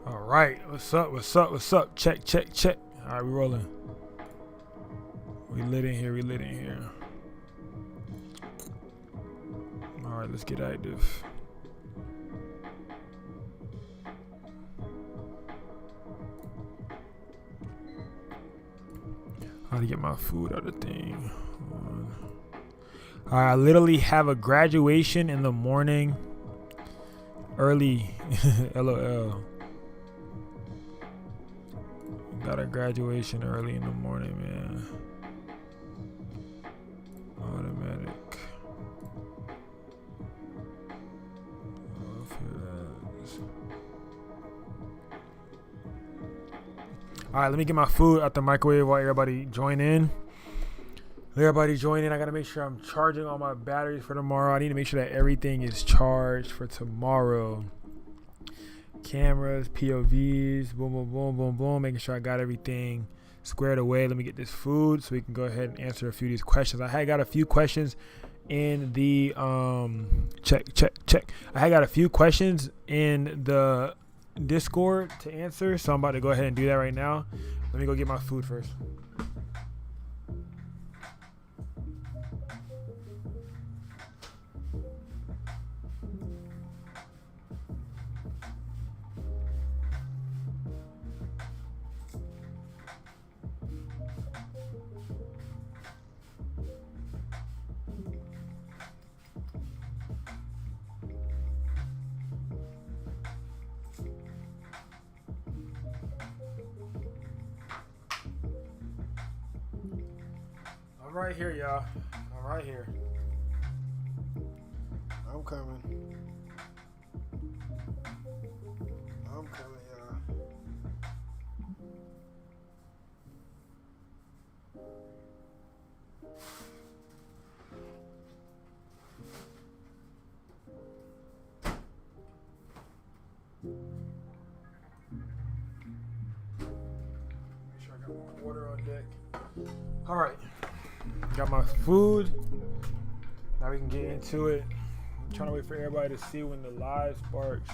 All right, what's up? What's up? What's up? Check, check, check. All right, we rolling. We lit in here. We lit in here. All right, let's get active. How to get my food out of the thing. All right, I literally have a graduation in the morning. Early. LOL. Got a graduation early in the morning, man. Automatic. Alright, let me get my food out the microwave while everybody join in. Everybody join in. I gotta make sure I'm charging all my batteries for tomorrow. I need to make sure that everything is charged for tomorrow. Cameras, POVs, boom, boom, boom, boom, boom. Making sure I got everything squared away. Let me get this food so we can go ahead and answer a few of these questions. I had got a few questions in the check. I had got a few questions in the Discord to answer, so I'm about to go ahead and do that right now. Let me go get my food first. I'm right here, y'all. I'm right here. I'm coming. I'm coming, y'all. Make sure I got more water on deck. All right. Got my food. Now we can get into it. I'm trying to wait for everybody to see when the live sparks.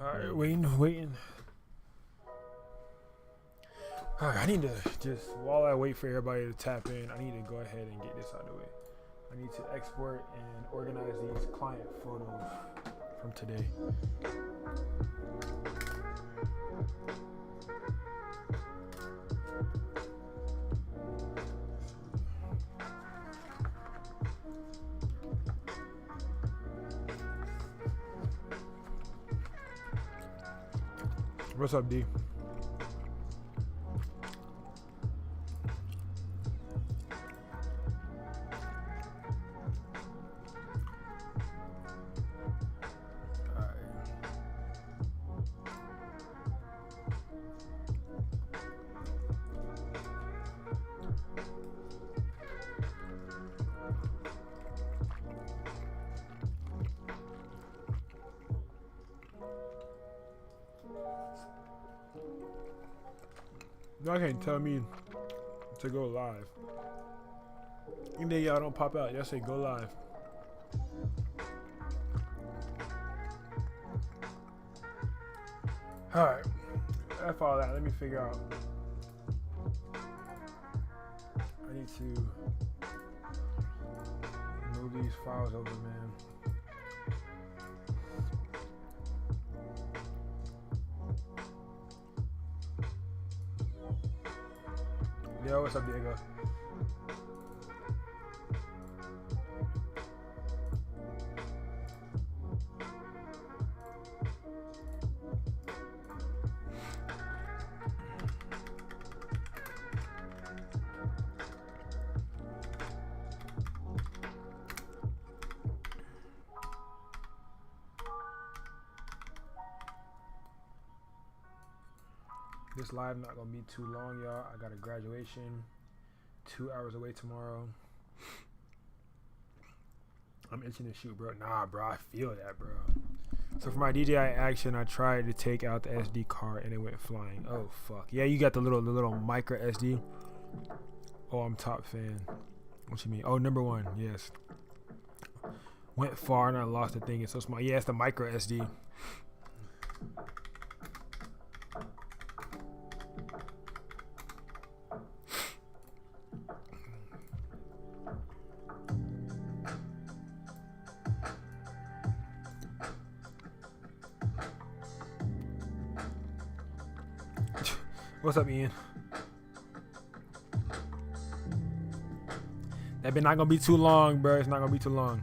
Alright, waiting. Alright, I need to just, while I wait for everybody to tap in, I need to go ahead and get this out of the way. I need to export and organize these client photos from today. What's up, D? Y'all can't tell me to go live. Even though y'all don't pop out, y'all say go live. Alright. F all that. Let me figure out. I need to move these files over, man. Yo, what's up, Diego? This live not gonna be too long, y'all. I got a graduation 2 hours away tomorrow. I'm itching to shoot, bro. Nah, bro, I feel that, bro. So for my DJI action, I tried to take out the SD card and it went flying. Oh fuck. Yeah, you got the little micro SD. Oh, I'm top fan. What you mean? Oh, number one. Yes. Went far and I lost the thing. It's so small. Yeah, it's the micro SD. What's up, Ian? That been not gonna be too long, bro. It's not gonna be too long.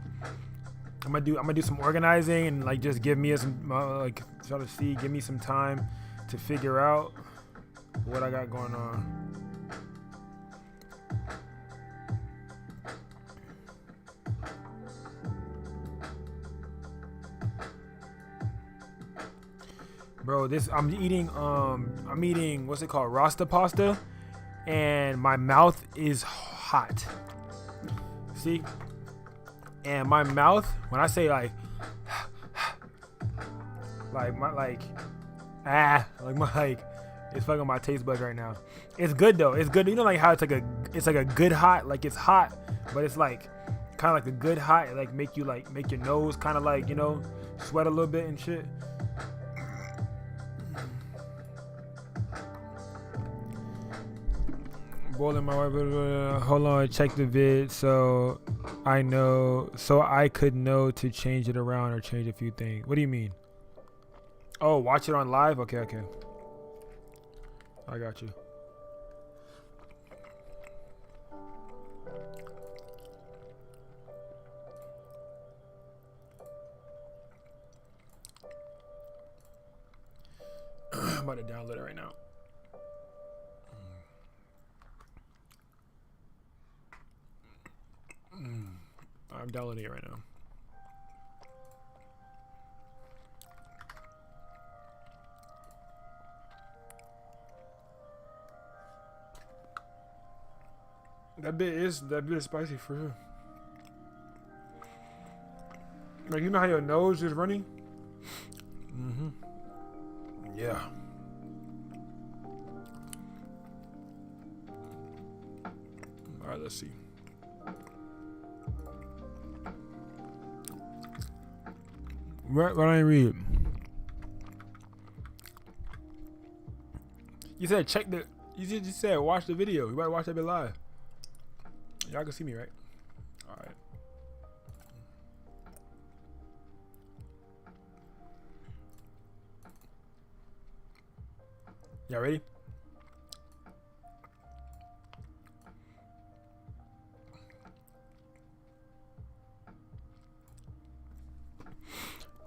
I'm gonna do some organizing and like just give me some like try to see, give me some time to figure out what I got going on. Bro, I'm eating what's it called, Rasta pasta, and my mouth is hot. See? And my mouth, when I say like it's fucking my taste buds right now. It's good though. It's good. You know, like how it's like a good hot, like it's hot, but it's like kind of like a good hot, it like make your nose kind of like, you know, sweat a little bit and shit. Boiling my wife. Hold on, check the vid so I could know to change it around or change a few things. What do you mean? Oh, watch it on live? Okay. I got you. I'm about to download it right now. I'm downloading it right now. That bit is spicy for sure. Like, you know how your nose is running? Mm-hmm. Yeah. All right, let's see. What I read? You said check the. You said watch the video. You better watch that bit live. Y'all can see me, right? All right. Y'all ready?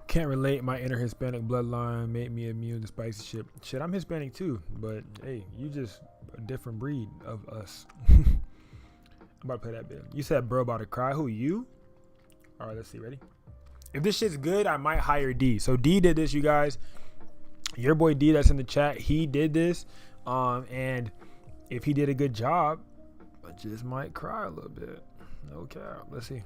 Can't relate. My inner Hispanic bloodline made me immune to spicy shit. Shit, I'm Hispanic too, but hey, you just a different breed of us. I'm about to play that bit. You said bro about to cry. Who, you? All right, let's see. Ready? If this shit's good, I might hire D. So D did this, you guys. Your boy D that's in the chat, he did this. And if he did a good job, I just might cry a little bit. No cap. Let's see.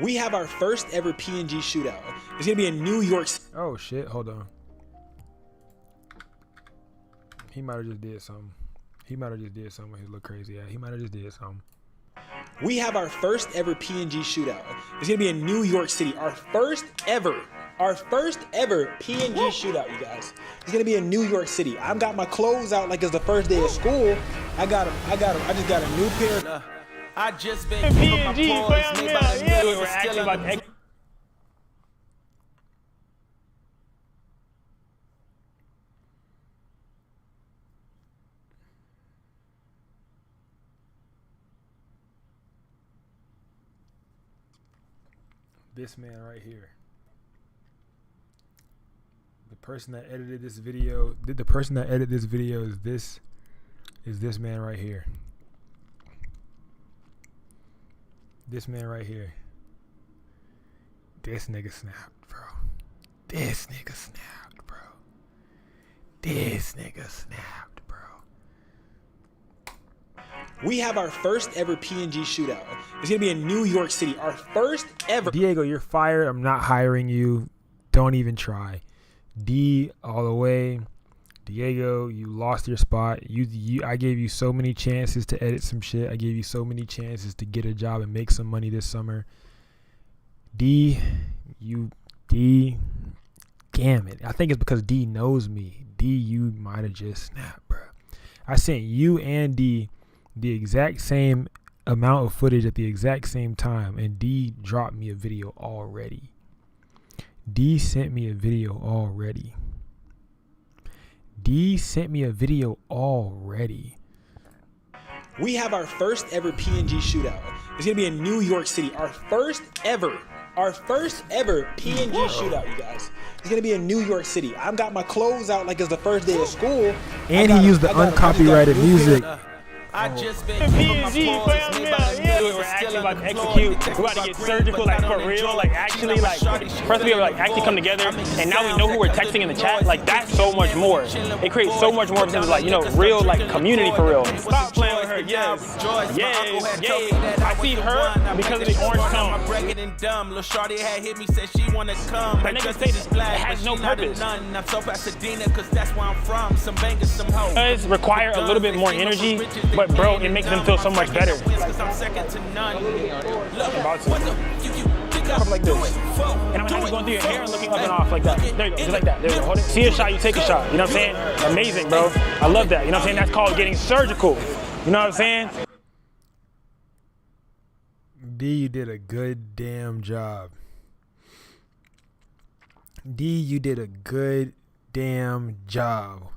We have our first ever PNG shootout. It's gonna be in New York. Oh shit, hold on. He might have just did something. He might have just did something. He look crazy. Yeah, he might have just did something. We have our first ever PNG shootout. It's gonna be in New York City. Our first ever PNG shootout, you guys. It's gonna be in New York City. I've got my clothes out like it's the first day of school. I just got a new pair. I just been PNG, we're acting about this man right here. The person that edited this video, is this man right here. This man right here. This nigga snapped, bro. This nigga snapped, bro. This nigga snapped, bro. We have our first ever PNG shootout. It's gonna be in New York City. Our first ever. Diego, you're fired. I'm not hiring you. Don't even try. D all the way. Diego, you lost your spot. I gave you so many chances to edit some shit. I gave you so many chances to get a job and make some money this summer. D, damn it. I think it's because D knows me. D, you might have just snapped, bro. I sent you and D the exact same amount of footage at the exact same time, and D dropped me a video already. D sent me a video already. We have our first ever PNG shootout. It's gonna be in New York City. Our first ever PNG shootout, you guys. It's gonna be in New York City. I've got my clothes out like it's the first day of school. And he used the uncopyrighted music. I just been PNG, we're actually about to execute. We're about to get surgical, like for real, like actually, like first we like actually come together, and now we know who we're texting in the chat. Like that's so much more. It creates so much more because like real like community for real. Stop playing with her, yes. I see her because of the orange tone. That nigga say this has no purpose. It require a little bit more energy, but bro, it makes them feel so much better. About to. Come like this. And I'm not going through your hair and looking up and off like that. There you go, just like that. There you go. Hold it. See a shot, you take a shot. You know what I'm saying? Amazing, bro. I love that. You know what I'm saying? That's called getting surgical. You know what I'm saying? D, you did a good damn job. D, you did a good damn job.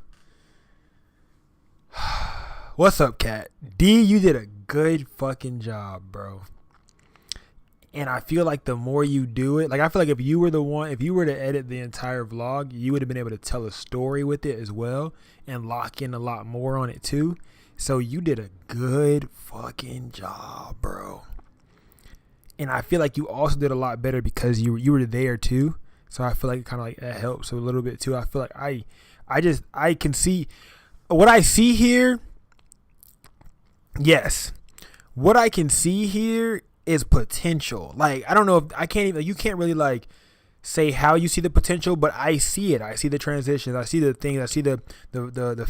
What's up, Cat? D, you did a good fucking job, bro. And I feel like the more you do it, like I feel like if you were to edit the entire vlog, you would have been able to tell a story with it as well and lock in a lot more on it too. So you did a good fucking job, bro. And I feel like you also did a lot better because you were there too. So I feel like it kind of like that helps a little bit too. I feel like I can see what I see here. Yes, what I can see here is potential. Like, I don't know if you can't really like say how you see the potential, but I see it. I see the transitions. I see the things. I see the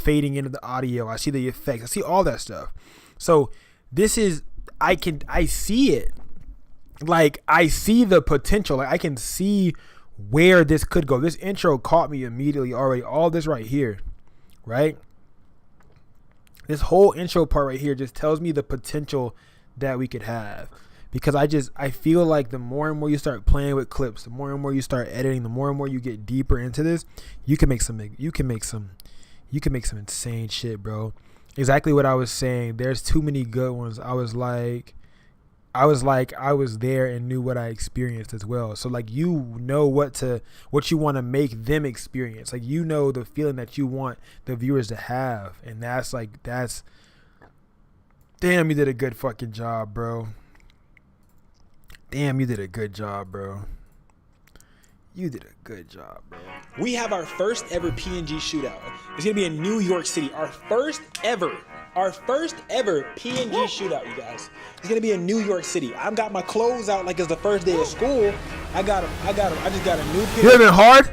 fading into the audio. I see the effects. I see all that stuff. So this is, I see it. Like, I see the potential. Like, I can see where this could go. This intro caught me immediately already. All this right here, right? This whole intro part right here just tells me the potential that we could have, because I feel like the more and more you start playing with clips, the more and more you start editing, the more and more you get deeper into this, you can make some insane shit, bro. Exactly what I was saying. There's too many good ones. I was there and knew what I experienced as well. So like, you know what you want to make them experience. Like, you know the feeling that you want the viewers to have. And that's damn, you did a good fucking job, bro. Damn, you did a good job, bro. You did a good job, bro. We have our first ever PNG shootout. It's gonna be in New York City. Our first ever PNG shootout, you guys. It's gonna be in New York City. I've got my clothes out like it's the first day of school. I just got a new pair. You have been hard?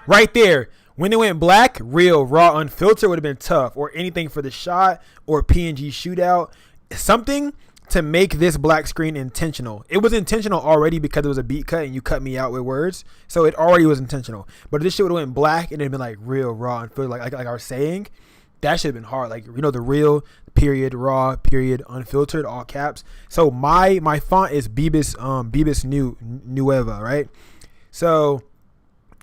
Right there. When it went black, real, raw, unfiltered would have been tough. Or anything for the shot or PNG shootout. Something to make this black screen intentional. It was intentional already because it was a beat cut and you cut me out with words. So it already was intentional. But if this shit would have went black and it'd been like real, raw, unfiltered, like I was saying, that should have been hard. Like, the real, period, raw, period, unfiltered, all caps. So my font is Bibis Nueva, right? So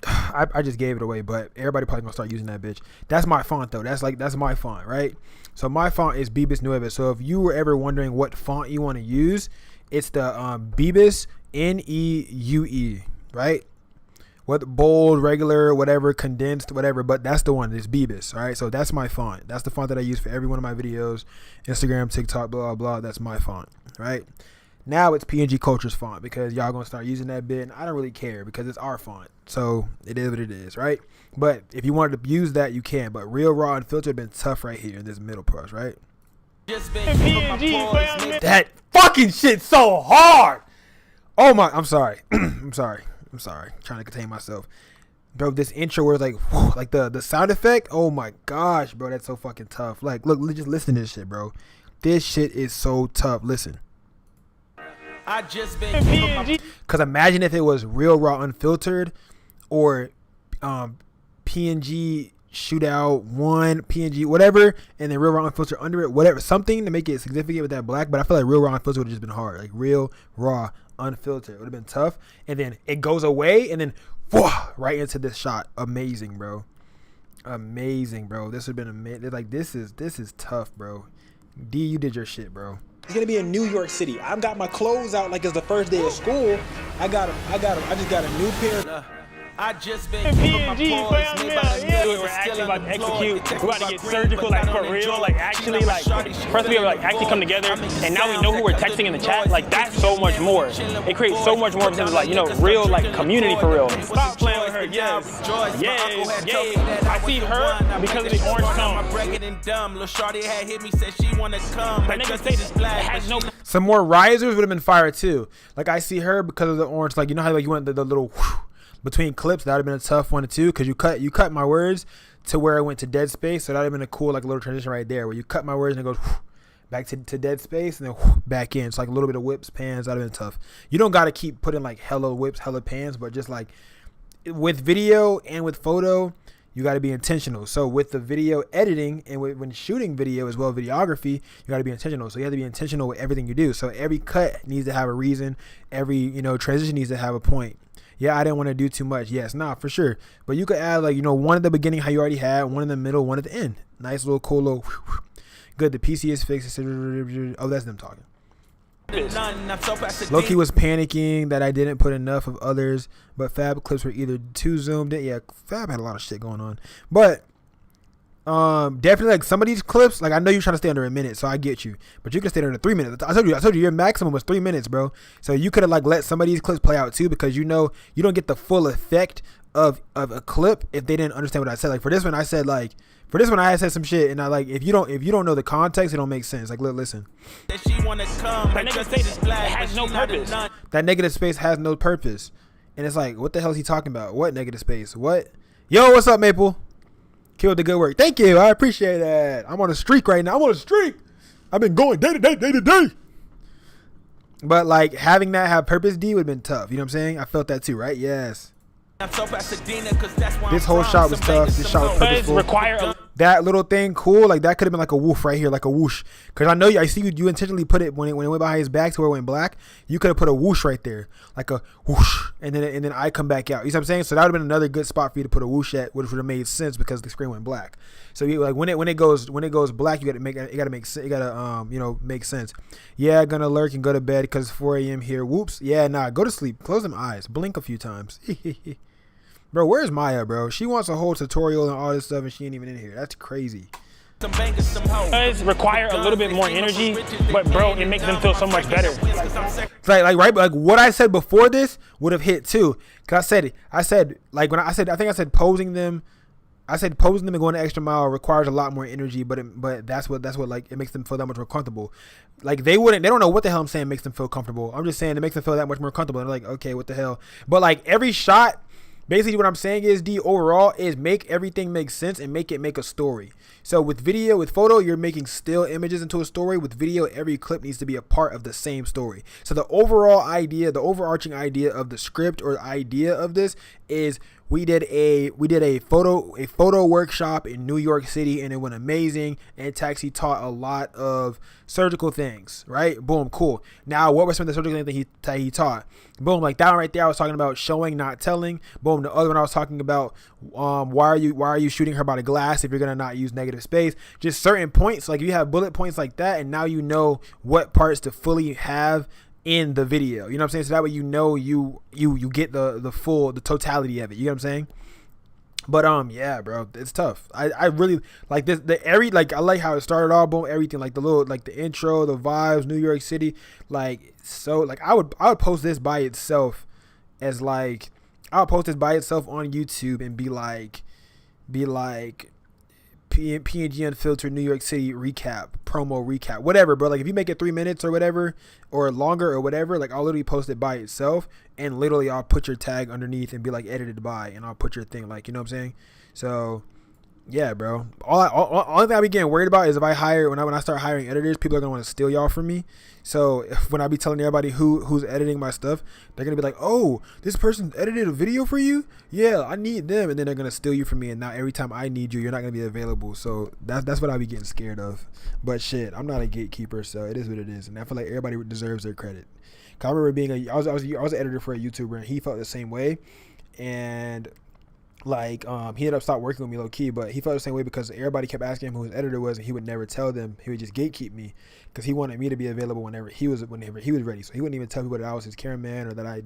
I just gave it away, but everybody probably gonna start using that bitch. That's my font though. That's my font, right? So my font is Bibis Nueva. So if you were ever wondering what font you want to use, it's the Bibis Neue, right? What, bold, regular, whatever, condensed, whatever, but that's the one. It's Bibis, all right? So that's my font. That's the font that I use for every one of my videos, Instagram, TikTok, blah, blah, blah. That's my font, right? Now it's PNG Culture's font because y'all gonna start using that bit. And I don't really care because it's our font, so it is what it is, right? But if you wanted to use that, you can. But Real Raw Unfiltered been tough right here in this middle brush, right? That fucking shit so hard. Oh my, I'm sorry. I'm sorry. Trying to contain myself. Bro, this intro where it's like, whew, like the sound effect. Oh my gosh, bro, that's so fucking tough. Like, look, just listen to this shit, bro. This shit is so tough. Listen. Cause imagine if it was Real Raw Unfiltered or PNG Shootout 1, PNG, whatever, and then Real Raw Unfiltered under it, whatever, something to make it significant with that black. But I feel like Real Raw Unfiltered would have just been hard. Like Real Raw Unfiltered would have been tough. And then it goes away and then right into this shot. Amazing, bro. Amazing, bro. This would have been amazing. Like this is tough, bro. D, you did your shit, bro. It's gonna be in New York City. I've got my clothes out like it's the first day of school. I just got a new pair. I just been PNG, we're actually about to execute. We're about to get surgical, like for real, like actually, like first we like actually come together, and now we know who we're texting in the chat. Like that's so much more. It creates so much more because of like real like community for real. Stop playing with her, yes. I see her because of the orange tone. That nigga say it has no. Some more risers would have been fire too. Like I see her because of the orange. Like you know how like you want the little. Whew, between clips, that would have been a tough one too, because you cut my words to where it went to dead space, so that would have been a cool like little transition right there where you cut my words and it goes back to dead space and then back in. It's like a little bit of whips, pans. That would have been tough. You don't got to keep putting like hella whips, hella pans, but just like with video and with photo, you got to be intentional. So with the video editing and when shooting video as well, videography, you got to be intentional. So you have to be intentional with everything you do. So every cut needs to have a reason. Every transition needs to have a point. Yeah, I didn't want to do too much. Yes, for sure. But you could add like, one at the beginning, how you already had, one in the middle, one at the end. Nice little cool little. Good. The PC is fixed. Oh, that's them talking. Loki was panicking that I didn't put enough of others, but Fab clips were either too zoomed in. Yeah, Fab had a lot of shit going on. But definitely like some of these clips, like I know you're trying to stay under a minute, so I get you, but you can stay under 3 minutes. I told you your maximum was 3 minutes, bro. So you could have like let some of these clips play out too, because you don't get the full effect of a clip if they didn't understand what I said. Like for this one I had said some shit, and I like if you don't know the context, it don't make sense. Like listen. That nigga space has no purpose. That negative space has no purpose, and it's like, what the hell is he talking about? What negative space? What? Yo, what's up, Maple? Killed the good work. Thank you. I appreciate that. I'm on a streak right now. I'm on a streak. I've been going day to day. But like having that have purpose, D, would have been tough. You know what I'm saying? I felt that too, right? Yes. This whole shot was tough. This shot was purposeful. That little thing, cool. Like that could have been like a woof right here, like a whoosh. Because I see you intentionally put it when it went behind his back to where it went black. You could have put a whoosh right there, like a whoosh, and then I come back out. You know what I'm saying? So that would have been another good spot for you to put a whoosh at, which would have made sense because the screen went black. So you like when it goes black, you gotta make sense. Yeah, gonna lurk and go to bed because it's 4 a.m. here. Whoops. Yeah, go to sleep. Close them eyes. Blink a few times. Bro, where's Maya, bro? She wants a whole tutorial and all this stuff, and she ain't even in here. That's crazy. Does require a little bit more energy, but bro, it makes them feel so much better. Like what I said before this would have hit too. Cause I said like when I said posing them. I said posing them and going the extra mile requires a lot more energy, but that's what like it makes them feel that much more comfortable. Like they don't know what the hell I'm saying makes them feel comfortable. I'm just saying it makes them feel that much more comfortable. And they're like, okay, what the hell? But like every shot. Basically what I'm saying is overall is make everything make sense and make it make a story. So with video, with photo, you're making still images into a story. With video, every clip needs to be a part of the same story. So the overall idea, the overarching idea of the script or idea of this is we did a photo workshop in New York City and it went amazing, and Taxi taught a lot of surgical things, right? Boom, cool. Now what were some of the surgical things that he taught? Boom, like that one right there I was talking about showing, not telling. Boom, the other one I was talking about why are you shooting her by the glass if you're gonna not use negative space? Just certain points, like you have bullet points like that, and now you know what parts to fully have in the video. You know what I'm saying? So that way you get the totality of it. You know what I'm saying? But yeah, bro, it's tough. I really like this. I like how it started all, boom, everything, like the intro, the vibes, New York City, like so like I would post this by itself as like I would post this by itself on YouTube and be like PNG Unfiltered New York City recap, promo recap, whatever, bro. Like if you make it 3 minutes or whatever, or longer or whatever, like I'll literally post it by itself, and literally I'll put your tag underneath and be like edited by, and I'll put your thing, like, you know what I'm saying? So yeah, bro. All thing I be getting worried about is if I hire when I start hiring editors, people are gonna want to steal y'all from me. So when I be telling everybody who's editing my stuff, they're gonna be like, "Oh, this person edited a video for you? Yeah, I need them," and then they're gonna steal you from me. And now every time I need you, you're not gonna be available. So that's what I be getting scared of. But shit, I'm not a gatekeeper, so it is what it is. And I feel like everybody deserves their credit. Cause I remember I was an editor for a YouTuber, and he felt the same way, and like he ended up stopped working with me low key, but he felt the same way because everybody kept asking him who his editor was, and he would never tell them. He would just gatekeep me because he wanted me to be available whenever he was ready. So he wouldn't even tell people that I was his cameraman or that I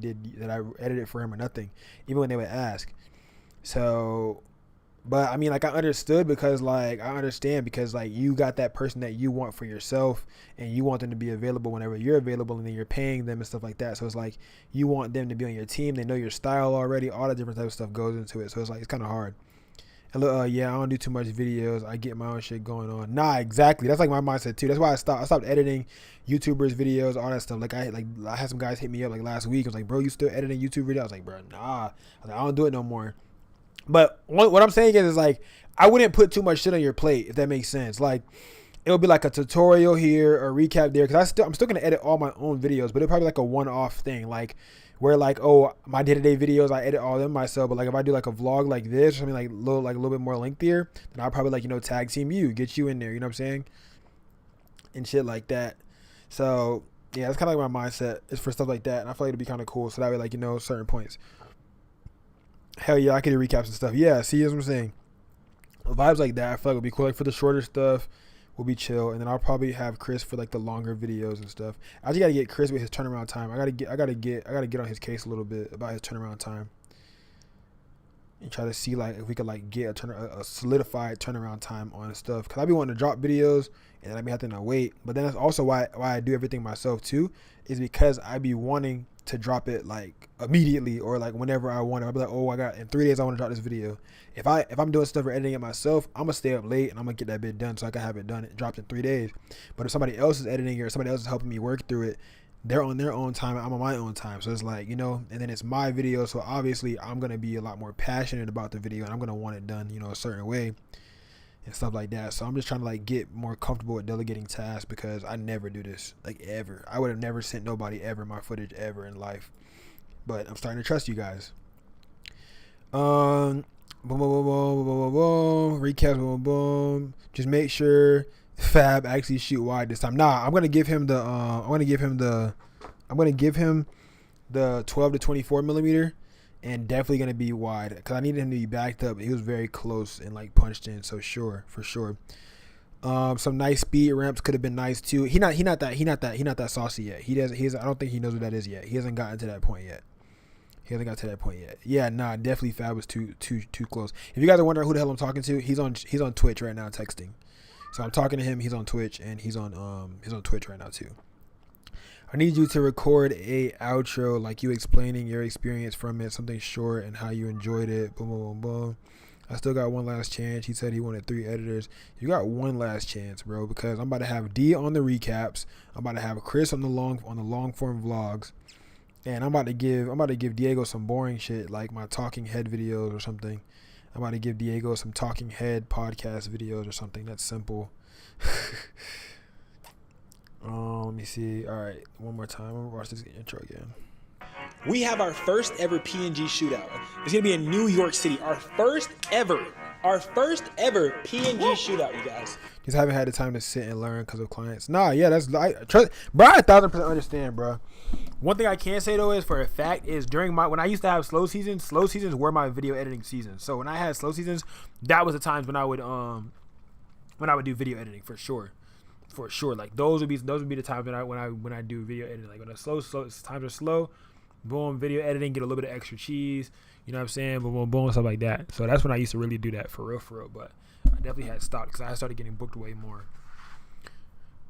edited for him or nothing, even when they would ask. So, but I mean, like I understand because like you got that person that you want for yourself, and you want them to be available whenever you're available, and then you're paying them and stuff like that. So it's like you want them to be on your team. They know your style already. All the different type of stuff goes into it. So it's like it's kind of hard. And yeah, I don't do too much videos. I get my own shit going on. Nah, exactly. That's like my mindset too. That's why I stopped editing YouTubers videos, all that stuff. Like I had some guys hit me up like last week. I was like, bro, you still editing YouTube videos? I was like, bro, nah. I was like, I don't do it no more. But what I'm saying is like I wouldn't put too much shit on your plate, if that makes sense. Like it'll be like a tutorial here or recap there, because I'm still gonna edit all my own videos, but it'll probably like a one-off thing, like where like, oh, my day-to-day videos I edit all of them myself, but like if I do like a vlog like this or something like a little bit more lengthier, then I'll probably like, you know, tag team you, get you in there, you know what I'm saying, and shit like that. So yeah, that's kind of like my mindset is for stuff like that, and I feel like it'd be kind of cool, so that way, like, you know, certain points. Hell yeah, I could do recaps and stuff. Yeah, see, that's what I'm saying. Vibes like that, I feel like would be cool. Like for the shorter stuff, will be chill, and then I'll probably have Chris for like the longer videos and stuff. I just gotta get Chris with his turnaround time. I gotta get on his case a little bit about his turnaround time, and try to see like if we could like get a solidified turnaround time on stuff. Cause I be wanting to drop videos, and then I be having to wait. But then that's also why I do everything myself too, is because I be wanting to drop it like immediately or like whenever I want it. I'll be like, oh, I got in 3 days I want to drop this video. If I'm doing stuff or editing it myself, I'm gonna stay up late and I'm gonna get that bit done so I can have it done, it dropped in 3 days. But if somebody else is editing it or somebody else is helping me work through it, they're on their own time, I'm on my own time. So it's like, you know, and then it's my video, so obviously I'm gonna be a lot more passionate about the video and I'm gonna want it done, you know, a certain way and stuff like that. So I'm just trying to like get more comfortable with delegating tasks, because I never do this, like ever. I would have never sent nobody ever my footage ever in life, but I'm starting to trust you guys. Boom, boom, boom, boom, boom, boom, boom. Recap, boom, boom. Just make sure Fab actually shoot wide this time. Nah, I'm gonna give him the 12 to 24 millimeter, and definitely gonna be wide, because I needed him to be backed up. He was very close and like punched in, so for sure. Some nice speed ramps could have been nice too. He not that saucy yet. I don't think he knows what that is yet. He hasn't gotten to that point yet. Yeah, nah, definitely Fab was too close. If you guys are wondering who the hell I'm talking to, he's on Twitch right now texting. So I'm talking to him. He's on Twitch, and he's on Twitch right now too. I need you to record a outro, like you explaining your experience from it, something short and how you enjoyed it. Boom, boom, boom, boom. I still got one last chance. He said he wanted 3 editors. You got one last chance, bro, because I'm about to have D on the recaps. I'm about to have Chris on the long form vlogs. And I'm about to give Diego some boring shit like my talking head videos or something. I'm about to give Diego some talking head podcast videos or something that's simple. Let me see. All right, one more time. I'm gonna watch this intro again. We have our first ever PNG shootout. It's gonna be in New York City. Our first ever PNG shootout, you guys. Just haven't had the time to sit and learn because of clients. Nah, yeah, that's like, trust, bro. I 1,000% understand, bro. One thing I can say though is for a fact is when I used to have slow seasons were my video editing seasons. So when I had slow seasons, that was the times when I would do video editing for sure. Like those would be the times when I do video editing. Like when the slow times are slow, boom, video editing, get a little bit of extra cheese. You know what I'm saying? Boom, boom, boom, stuff like that. So that's when I used to really do that for real. But I definitely had stopped because I started getting booked way more.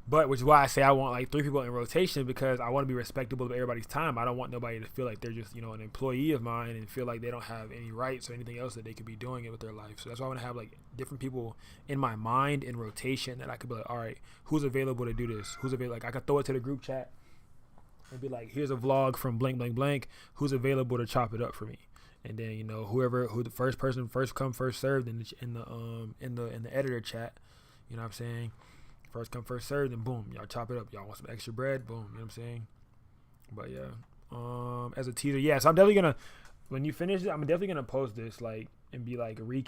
But which is why I say I want like 3 people in rotation, because I want to be respectable of everybody's time. I don't want nobody to feel like they're just, an employee of mine and feel like they don't have any rights or anything else that they could be doing with their life. So that's why I want to have like different people in my mind in rotation that I could be like, all right, who's available to do this? Who's available? Like I could throw it to the group chat and be like, here's a vlog from blank, blank, blank. Who's available to chop it up for me? And then who the first person, first come, first served in the editor chat. You know what I'm saying? First come, first served, and boom, y'all chop it up. Y'all want some extra bread? Boom, you know what I'm saying? But yeah, as a teaser, yeah. So I'm definitely gonna, when you finish it, I'm definitely gonna post this and be like the quick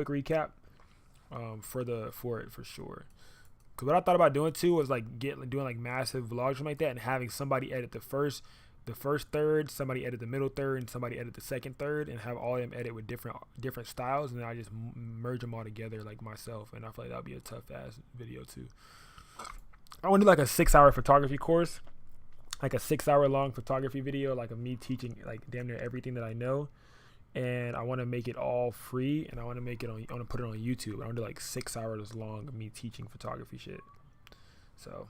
recap, for it for sure. Cause what I thought about doing too was doing like massive vlogs, something like that, and having somebody edit the first third, somebody edit the middle third, and somebody edit the second third, and have all of them edit with different styles, and then I just merge them all together like myself. And I feel like that'd be a tough ass video too. I want to do like a 6-hour photography course, like a 6-hour long photography video, like of me teaching like damn near everything that I know. And I want to make it all free, and I want to put it on YouTube. I want to do like 6 hours long of me teaching photography shit. So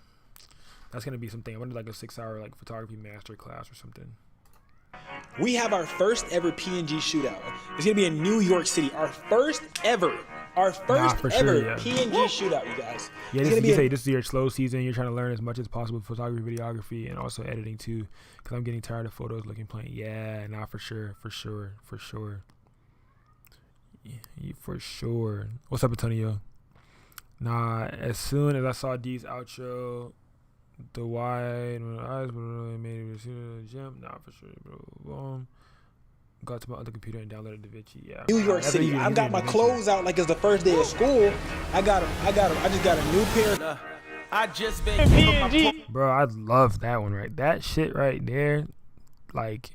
that's gonna be something. I want to do like a 6-hour like photography master class or something. We have our first ever PNG shootout. It's gonna be in New York City. Our first ever PNG shootout, you guys. Yeah, this is your slow season. You're trying to learn as much as possible photography, videography, and also editing too. Cause I'm getting tired of photos looking plain. Yeah, nah, for sure. Yeah, for sure. What's up, Antonio? Nah, as soon as I saw D's outro, the wide eyes really made me see the gym. Nah, for sure, bro. Boom. Got to my other computer and downloaded DaVinci. Yeah. New York City. I got my clothes out like it's the first day of school. I just got a new pair. I just been Bro, I love that one, right? That shit right there, like,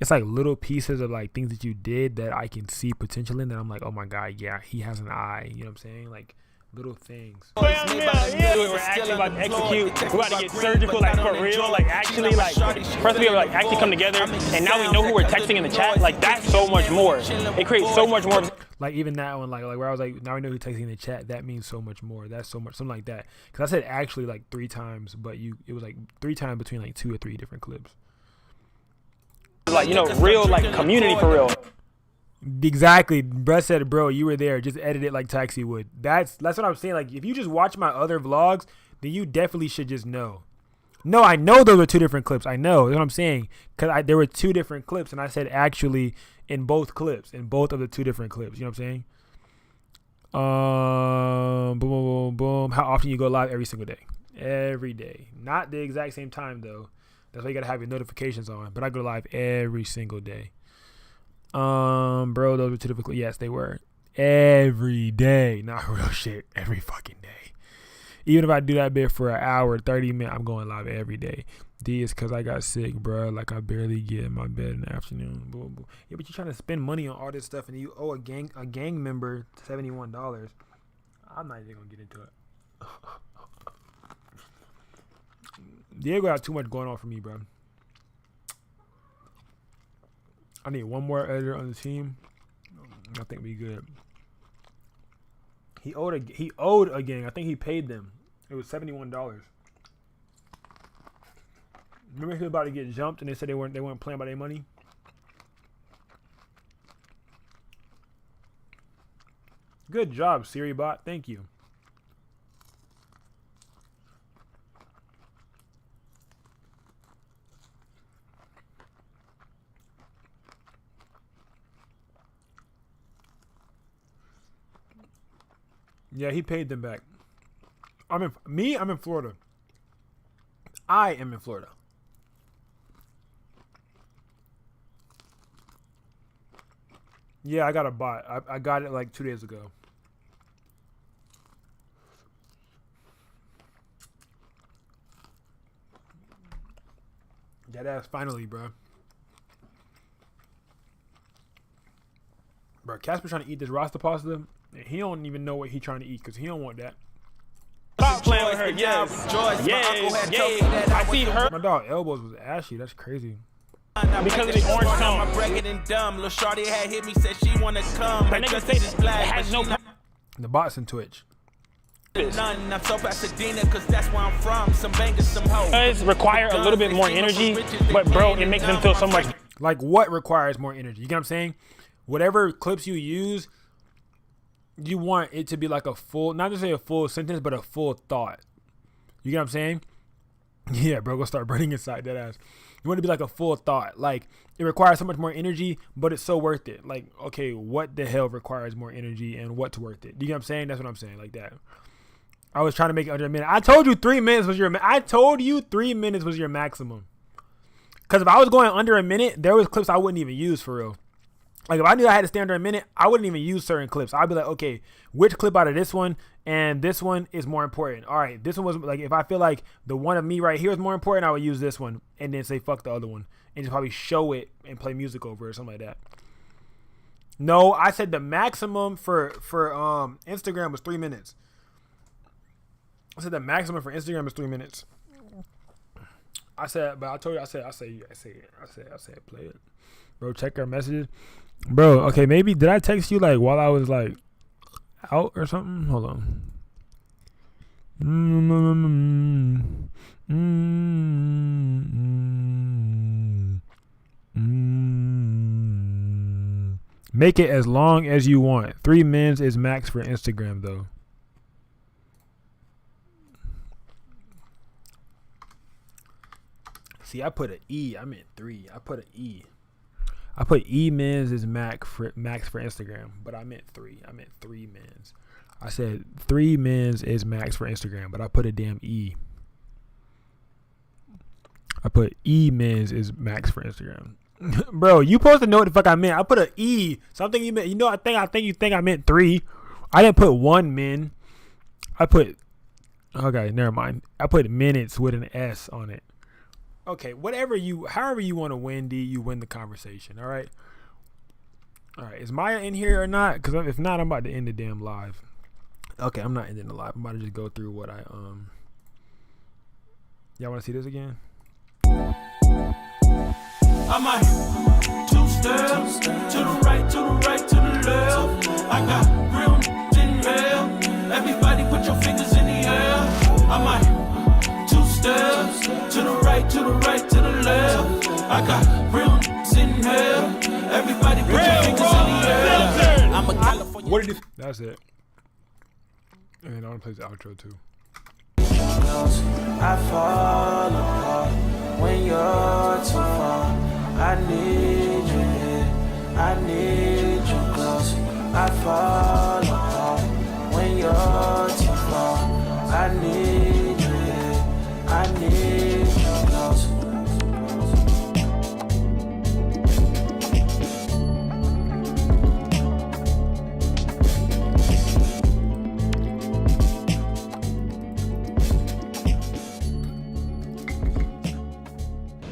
it's like little pieces of like things that you did that I can see potential in, that I'm like, oh my god, yeah, he has an eye. You know what I'm saying? Like little things. We're actually about to execute. We're about to get surgical, like for real, like actually, like first we like actually come together, and now we know who we're texting in the chat. Like that's so much more. It creates so much more. Like even that one, like where I was like, now we know who's texting in the chat. That means so much more. That's so much, something like that. Because I said actually like 3 times, but it was like 3 times between like 2 or 3 different clips. Like real like community for real. Exactly. Bruh said, bro, you were there. Just edit it like Taxi would. That's what I'm saying. Like, if you just watch my other vlogs, then you definitely should just know. No, I know those are 2 different clips. I know. That's what I'm saying. Because there were 2 different clips, and I said actually in both clips, in both of the 2 different clips. You know what I'm saying? Boom, boom, boom, boom. How often you go live? Every single day. Every day. Not the exact same time, though. That's why you got to have your notifications on. But I go live every single day. Bro, those were 2 different clips. Yes, they were. Every day. Not real shit. Every fucking day. Even if I do that bit for an hour, 30 minutes, I'm going live every day. D is because I got sick, bro. Like, I barely get in my bed in the afternoon. Boom, boom. Yeah, but you're trying to spend money on all this stuff, and you owe a gang member $71. I'm not even going to get into it. Diego got too much going on for me, bro. I need one more editor on the team. I think we good. He owed a gang. I think he paid them. It was $71. Remember he was about to get jumped and they said they weren't playing by their money? Good job, Siri bot. Thank you. Yeah, he paid them back. I'm in Florida. I am in Florida. Yeah, I got a bot. I got it like 2 days ago. That ass finally, bro. Bro, Casper trying to eat this Rasta pasta. And he don't even know what he trying to eat because he don't want that. playing with her. Yes. Yes. I see her. My dog elbows was ashy. That's crazy. Because of the orange tone. I'm bragging and dumb. Lil' shorty had hit me, said she wanna come. That nigga say it has no. The bots in Twitch. None. I'm so Pasadena, cause that's where I'm from. Some bangers, some hoes. Does require a little bit more energy, but bro, it makes them feel so much. Like what requires more energy? You get what I'm saying? Whatever clips you use, you want it to be like a full, not just say a full sentence, but a full thought. You get what I'm saying? Yeah, bro, go start burning inside that ass. You want it to be like a full thought. Like, it requires so much more energy, but it's so worth it. Like, okay, what the hell requires more energy and what's worth it? You get what I'm saying? That's what I'm saying, like that. I was trying to make it under a minute. I told you 3 minutes was your maximum. Because if I was going under a minute, there was clips I wouldn't even use for real. Like, if I knew I had to stay under a minute, I wouldn't even use certain clips. I'd be like, okay, which clip out of this one and this one is more important? All right, this one was, like, if I feel like the one of me right here is more important, I would use this one and then say fuck the other one and just probably show it and play music over it or something like that. No, I said the maximum for Instagram was 3 minutes. I said the maximum for Instagram is 3 minutes. I said, but I told you, I said, play it. Bro, check our messages. Bro, okay, maybe, did I text you, like, while I was, like, out or something? Hold on. Make it as long as you want. 3 minutes is max for Instagram, though. See, I put an E. I meant 3. I put an E. I put E mins is max for Instagram, but I meant 3. I meant 3 mins. I said 3 mins is max for Instagram, but I put a damn E. I put E mins is max for Instagram. Bro, you supposed to know what the fuck I meant. I put an E. Something you meant. You know, I think you think I meant 3. I didn't put 1 min. I put. Okay, never mind. I put minutes with an S on it. Okay, however you want to win, D, you win the conversation, all right? All right, is Maya in here or not? Because if not, I'm about to end the damn live. Okay, I'm not ending the live. I'm about to just go through what I, Y'all want to see this again? I'm a 2 steps to the right, to the right, to the left. I got real in hell. Everybody put your fingers in the air. I'm a 2 steps to the right, to the right, to the left. I got real in hell. Everybody put your fingers in the air. I'm a California. What did you? That's it. And I want to play the outro too. I fall apart when you're too far. I need you here. I need you close. I fall apart when you're too far. I need you here. I need you close.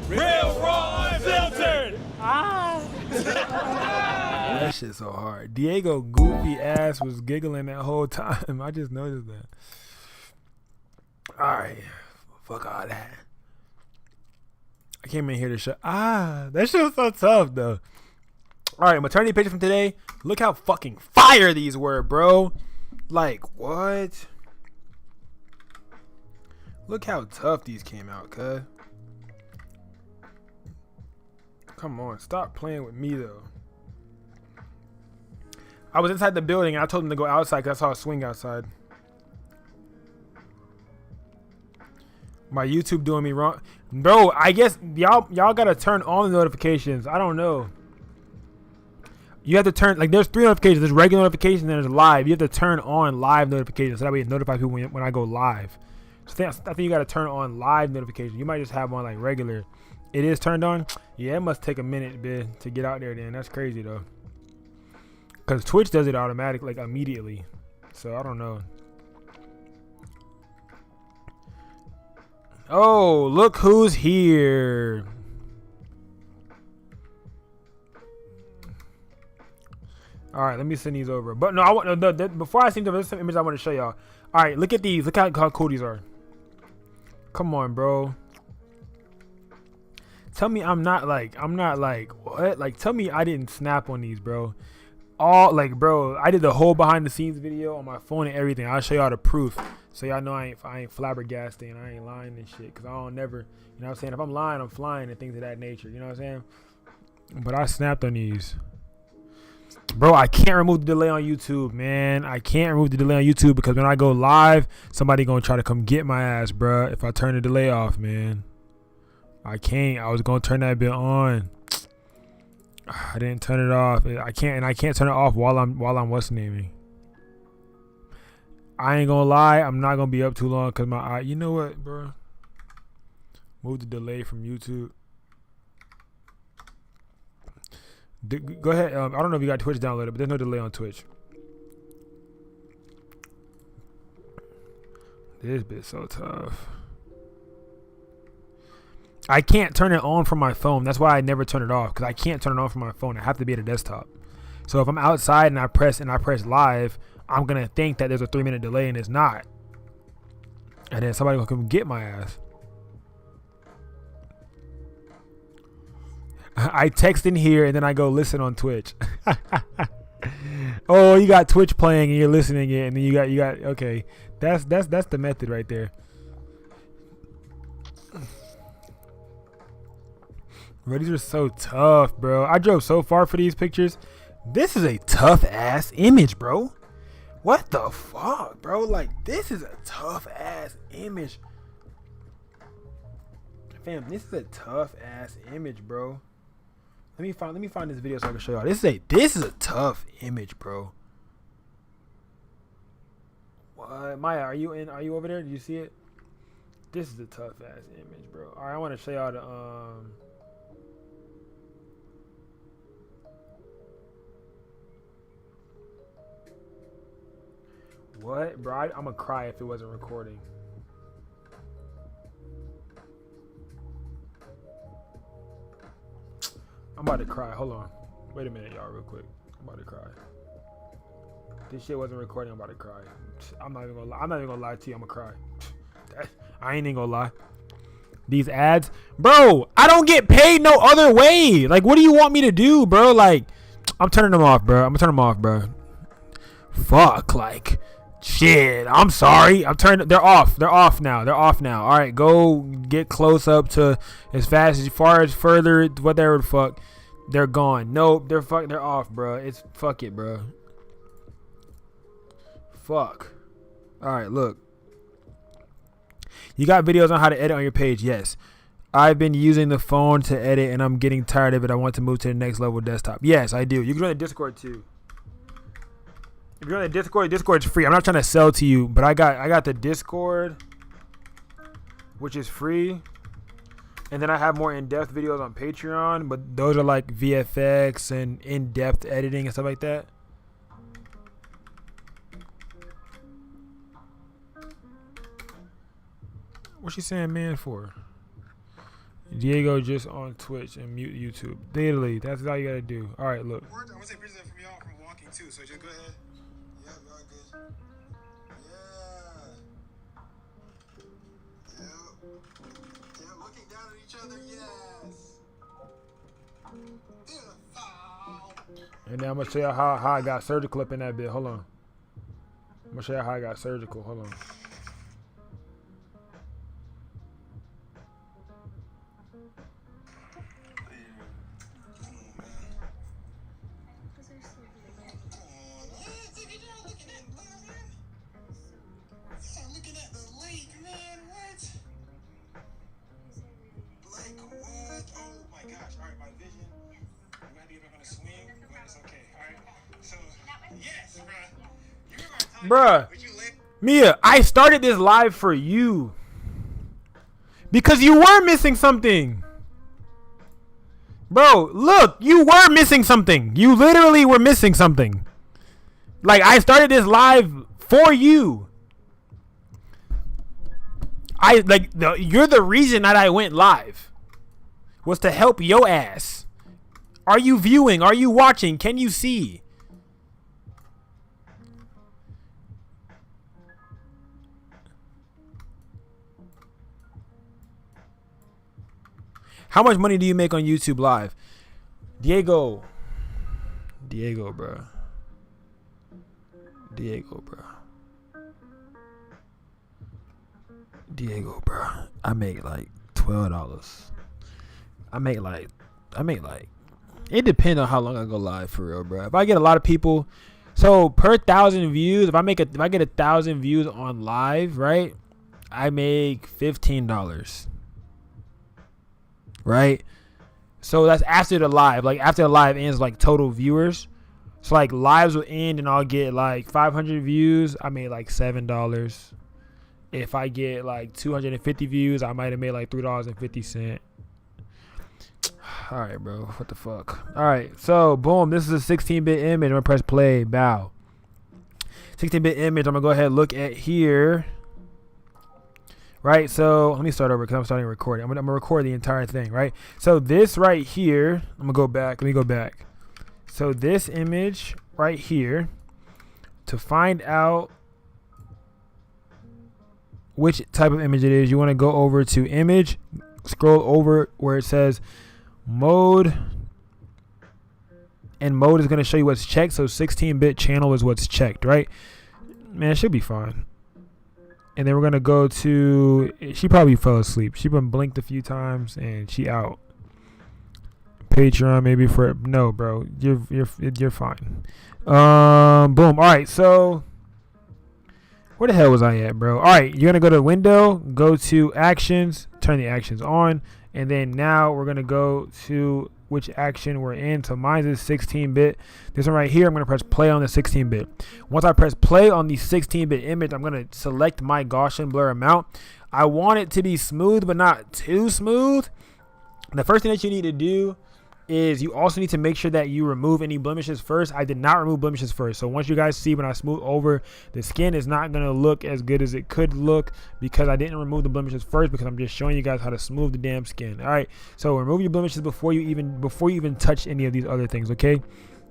Real, raw, unfiltered. That shit so hard. Diego goofy ass was giggling that whole time. I just noticed that. All right, fuck all that. I came in here to show. That shit was so tough though. All right, maternity picture from today. Look how fucking fire these were, bro. Like what? Look how tough these came out, cuz. Come on, stop playing with me though. I was inside the building and I told them to go outside because I saw a swing outside. My YouTube doing me wrong. Bro, I guess y'all gotta turn on the notifications. I don't know. You have to turn, like, there's 3 notifications. There's regular notifications and there's live. You have to turn on live notifications so that way it notifies people when I go live. So I think you gotta turn on live notifications. You might just have on like regular. It is turned on? Yeah, it must take a minute, man, to get out there then. That's crazy though. Cause Twitch does it automatically, like immediately. So I don't know. Oh, look who's here. All right, let me send these over. But no, I want before I send them, there's some images I want to show y'all. All right, look at these. Look how cool these are. Come on, bro. Tell me I'm not like what? Like, tell me I didn't snap on these, bro. All like, bro, I did the whole behind the scenes video on my phone and everything. I'll show y'all the proof, so y'all know I ain't flabbergasting and I ain't lying and shit. Cause I don't never, you know what I'm saying? If I'm lying, I'm flying and things of that nature. You know what I'm saying? But I snapped on these. Bro, I can't remove the delay on YouTube, man. I can't remove the delay on YouTube because when I go live, somebody gonna try to come get my ass, bro. If I turn the delay off, man. I can't. I was gonna turn that bit on. I didn't turn it off. I can't turn it off while I'm what's naming. I ain't gonna lie. I'm not gonna be up too long because my eye. You know what, bro? Move the delay from YouTube. Go ahead. I don't know if you got Twitch downloaded, but there's no delay on Twitch. This bit's so tough. I can't turn it on from my phone. That's why I never turn it off, because I can't turn it on from my phone. I have to be at a desktop. So if I'm outside and I press live, I'm gonna think that there's a 3-minute delay and it's not. And then somebody will come get my ass. I text in here and then I go listen on Twitch. Oh, you got Twitch playing and you're listening it, and then you got okay. That's the method right there. Bro, these are so tough, bro. I drove so far for these pictures. This is a tough ass image, bro. What the fuck, bro? Like, this is a tough ass image. Fam, this is a tough ass image, bro. Let me find this video so I can show y'all. This is a tough image, bro. What? Maya, are you over there? Did you see it? This is a tough ass image, bro. Alright, I want to show y'all the what, bro? I'm gonna cry if it wasn't recording. I'm about to cry. Hold on. Wait a minute, y'all, real quick. I'm about to cry. This shit wasn't recording. I'm about to cry. I'm not even gonna lie. I'm not even gonna lie to you. I'm gonna cry. I ain't even gonna lie. These ads, bro. I don't get paid no other way. Like, what do you want me to do, bro? Like, I'm turning them off, bro. I'm gonna turn them off, bro. Fuck, like. Shit, I'm sorry. They're off. They're off now. All right, go get close up to as far as further, whatever the fuck. They're gone. Nope, they're off, bro. It's fuck it, bro. Fuck. All right, look. You got videos on how to edit on your page? Yes. I've been using the phone to edit and I'm getting tired of it. I want to move to the next level desktop. Yes, I do. You can join the Discord too. If you're on the Discord's free. I'm not trying to sell to you, but I got the Discord, which is free. And then I have more in-depth videos on Patreon, but those are like VFX and in-depth editing and stuff like that. What's she saying man for? Diego just on Twitch and mute YouTube. Literally, that's all you gotta do. All right, look. I want to say prison from y'all from walking too, so just go ahead. Yeah, y'all good. Yeah. Yeah, looking down at each other, yes. And then I'm gonna show you how I got surgical up in that bit. Hold on. I'm gonna show you how I got surgical. Hold on. Bruh, Mia, I started this live for you because you were missing something. Bro, look, you were missing something. You literally were missing something. Like, I started this live for you. You're the reason that I went live was to help your ass. Are you viewing? Are you watching? Can you see? How much money do you make on YouTube Live? Diego, bro. Diego, bro. I make like $12. I make like. It depends on how long I go live for real, bro. If I get a lot of people, so per 1,000 views, if I get 1,000 views on live, right? I make $15. Right? So that's after the live. Like after the live ends, like total viewers. So like lives will end and I'll get like 500 views. I made like $7. If I get like 250 views, I might have made like $3.50. All right, bro. What the fuck? All right. So boom. This is a 16-bit image. I'm gonna press play. Bow. 16-bit image. I'm gonna go ahead and look at here. Right, so let me start over because I'm starting recording. I'm gonna record the entire thing, right? So this right here, I'm gonna go back. Let me go back. So this image right here, to find out which type of image it is, you want to go over to image, scroll over where it says mode, and mode is gonna show you what's checked. So 16-bit channel is what's checked, right? Man, it should be fine. And then we're gonna go to. She probably fell asleep. She been blinked a few times and she out. Patreon maybe for no, bro. You're fine. Boom. All right. So where the hell was I at, bro? All right. You're gonna go to window, go to actions, turn the actions on, and then now we're gonna go to which action we're in. So mine is 16-bit. This one right here, I'm going to press play on the 16-bit. Once I press play on the 16-bit image, I'm going to select my Gaussian blur amount. I want it to be smooth, but not too smooth. The first thing that you need to do is you also need to make sure that you remove any blemishes first. I did not remove blemishes first. So once you guys see when I smooth over the skin, it's not going to look as good as it could look because I didn't remove the blemishes first because I'm just showing you guys how to smooth the damn skin. All right. So remove your blemishes before you even touch any of these other things. Okay.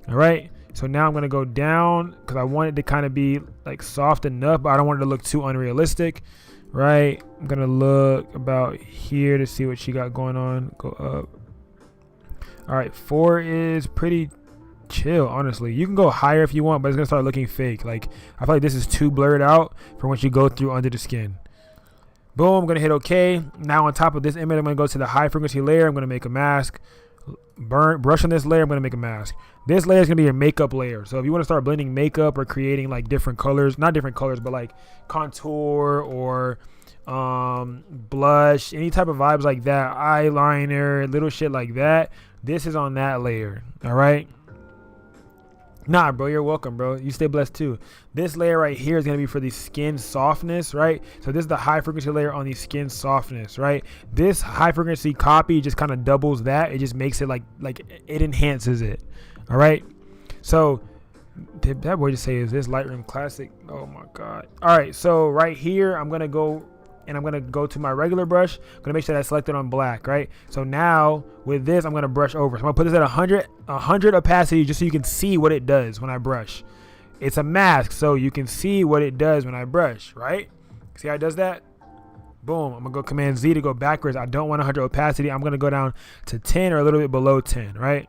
All right. So now I'm going to go down because I want it to kind of be like soft enough, but I don't want it to look too unrealistic. Right. I'm going to look about here to see what she got going on. Go up. All right, 4 is pretty chill, honestly. You can go higher if you want, but it's gonna start looking fake. Like I feel like this is too blurred out for once you go through under the skin. Boom, I'm gonna hit OK. Now on top of this image, I'm gonna go to the high frequency layer. I'm gonna make a mask. Brush on this layer, I'm gonna make a mask. This layer is gonna be your makeup layer. So if you want to start blending makeup or creating like different colors, not different colors, but like contour or blush, any type of vibes like that, eyeliner, little shit like that, this is on that layer. All right. Nah, bro, you're welcome, bro. You stay blessed too. This layer right here is going to be for the skin softness, right? So this is the high frequency layer on the skin softness, right? This high frequency copy just kind of doubles that. It just makes it like it enhances it. All right. So did that boy just say, is this Lightroom Classic? Oh my God. All right. So right here, I'm going to go and I'm going to go to my regular brush. I'm going to make sure that's selected on black, right? So now with this, I'm going to brush over. So I'm going to put this at 100 opacity just so you can see what it does when I brush. It's a mask, so you can see what it does when I brush, right? See how it does that? Boom. I'm going to go Command Z to go backwards. I don't want 100 opacity. I'm going to go down to 10 or a little bit below 10, right?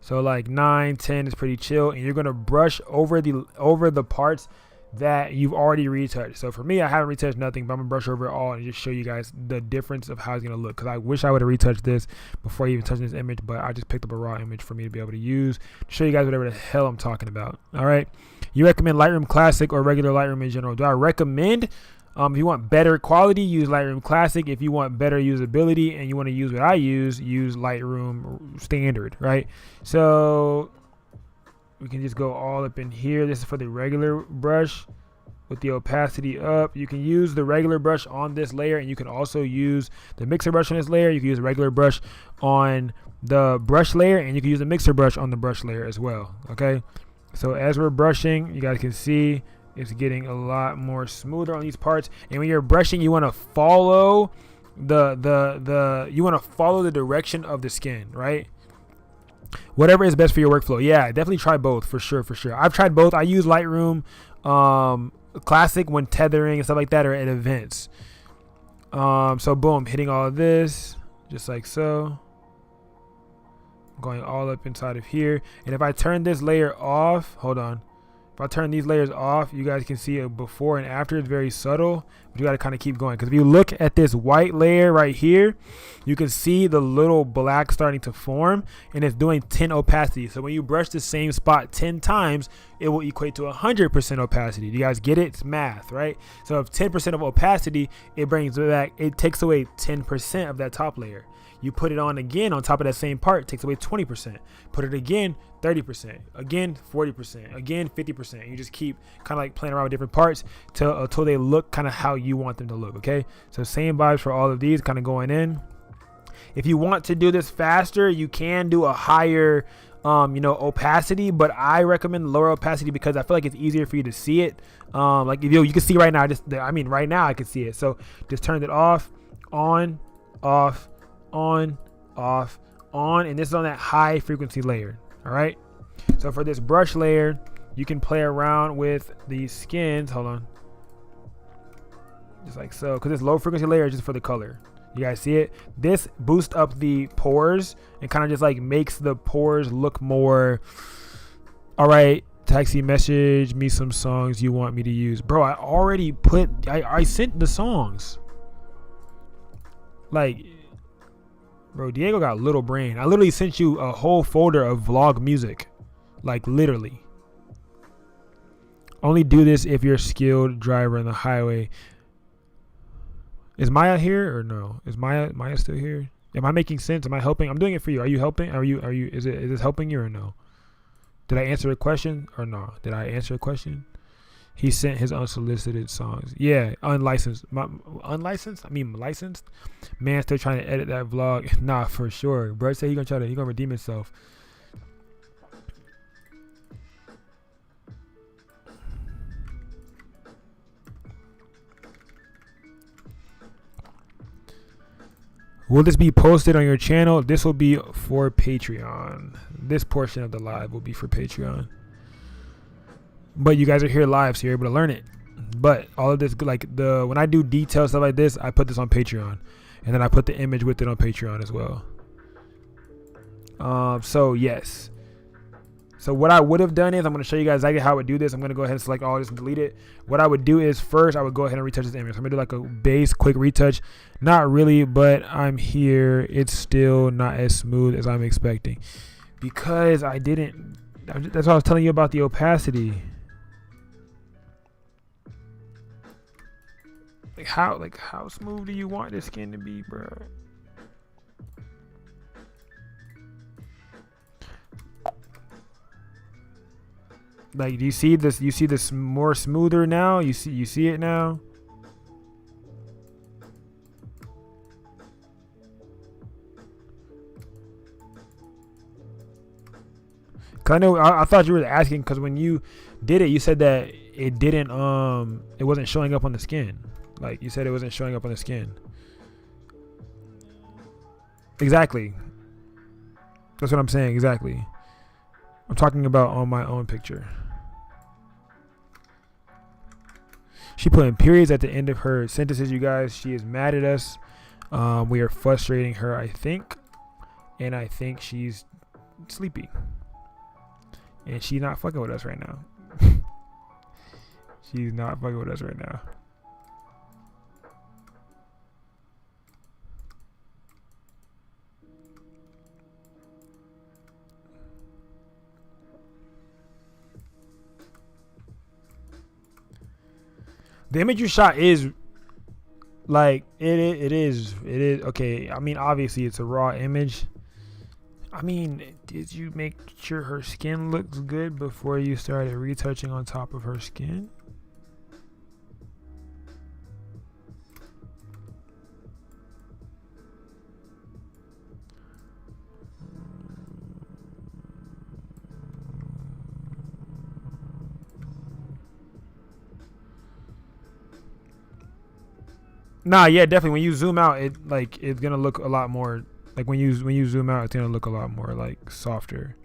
So like 9, 10 is pretty chill. And you're going to brush over the parts that you've already retouched. So for me, I haven't retouched nothing, but I'm gonna brush over it all and just show you guys the difference of how it's gonna look. Because I wish I would have retouched this before even touching this image, but I just picked up a raw image for me to be able to use to show you guys whatever the hell I'm talking about. All right, you recommend Lightroom Classic or regular Lightroom in general? Do I recommend? If you want better quality, use Lightroom Classic. If you want better usability and you want to use what I use Lightroom Standard, right? So we can just go all up in here. This is for the regular brush with the opacity up. You can use the regular brush on this layer, and you can also use the mixer brush on this layer. You can use the regular brush on the brush layer, and you can use the mixer brush on the brush layer as well. Okay, so as we're brushing, you guys can see it's getting a lot more smoother on these parts. And when you're brushing, you want to follow the direction of the skin, right? Whatever is best for your workflow. Yeah, definitely try both for sure. I've tried both. I use Lightroom Classic when tethering and stuff like that or at events. So boom, hitting all of this just like so, going all up inside of here. And if I turn this layer off, hold on, if I turn these layers off, you guys can see it before and after. It's very subtle, but you got to kind of keep going, because if you look at this white layer right here, you can see the little black starting to form, and it's doing 10 opacity. So when you brush the same spot 10 times, it will equate to 100% opacity. Do you guys get it? It's math, right? So if 10% of opacity, it takes away 10% of that top layer. You put it on again on top of that same part, it takes away 20%. Put it again, 30%. Again, 40%. Again, 50%. You just keep kind of like playing around with different parts until they look kind of how you want them to look, okay? So same vibes for all of these, kind of going in. If you want to do this faster, you can do a higher opacity, but I recommend lower opacity because I feel like it's easier for you to see it. Like you can see right now, right now I can see it. So just turn it off, on, off, on, off, on, and this is on that high frequency layer. All right, so for this brush layer, you can play around with these skins. Hold on, just like so, because this low frequency layer is just for the color. You guys see it? This boosts up the pores and kind of just like makes the pores look more. All right, taxi, message me some songs you want me to use. Bro, I already I sent the songs. Like, bro, Diego got little brain. I literally sent you a whole folder of vlog music. Like, literally. Only do this if you're a skilled driver on the highway. Is Maya here or no? Is Maya still here? Am I making sense? Am I helping? I'm doing it for you. Are you helping? Is this helping you or no? Did I answer a question or no? Did I answer a question? He sent his unsolicited songs. Yeah, unlicensed. Unlicensed? I mean licensed. Man, still trying to edit that vlog. Nah, for sure. Bro said he gonna redeem himself. Will this be posted on your channel? This will be for Patreon. This portion of the live will be for Patreon. But you guys are here live, so you're able to learn it. But all of this, like when I do detailed stuff like this, I put this on Patreon, and then I put the image with it on Patreon as well. So yes. So what I would have done is, I'm going to show you guys exactly how I would do this. I'm going to go ahead and select all this and delete it. What I would do is first, I would go ahead and retouch this image. So I'm going to do like a base quick retouch. Not really, but I'm here. It's still not as smooth as I'm expecting, because I didn't. That's what I was telling you about the opacity. Like how smooth do you want this skin to be, bro? Like, do you see this? You see this more smoother now? You see it now? Cause I know I thought you were asking, because when you did it, you said that it didn't it wasn't showing up on the skin. Like, you said it wasn't showing up on the skin. Exactly. That's what I'm saying. Exactly. I'm talking about on my own picture. She put in periods at the end of her sentences, you guys. She is mad at us. We are frustrating her, I think. And I think she's sleepy. And she's not fucking with us right now. She's not fucking with us right now. The image you shot is like it is okay. I mean, obviously it's a raw image. I mean, did you make sure her skin looks good before you started retouching on top of her skin? Nah, yeah, definitely. When you zoom out, it's gonna look a lot more. Like when you zoom out, it's gonna look a lot more like softer.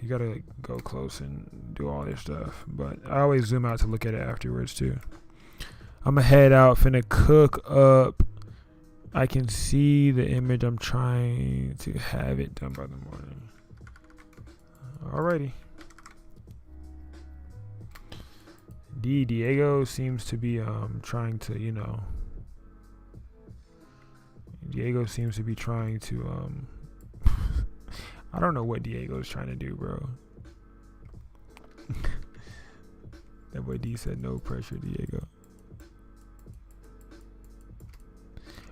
You gotta go close and do all this stuff, but I always zoom out to look at it afterwards too. I'ma head out, finna cook up. I can see the image. I'm trying to have it done by the morning. Alrighty. Diego seems to be trying to, you know. Diego seems to be trying to I don't know what Diego's trying to do, bro. That boy D said no pressure, Diego.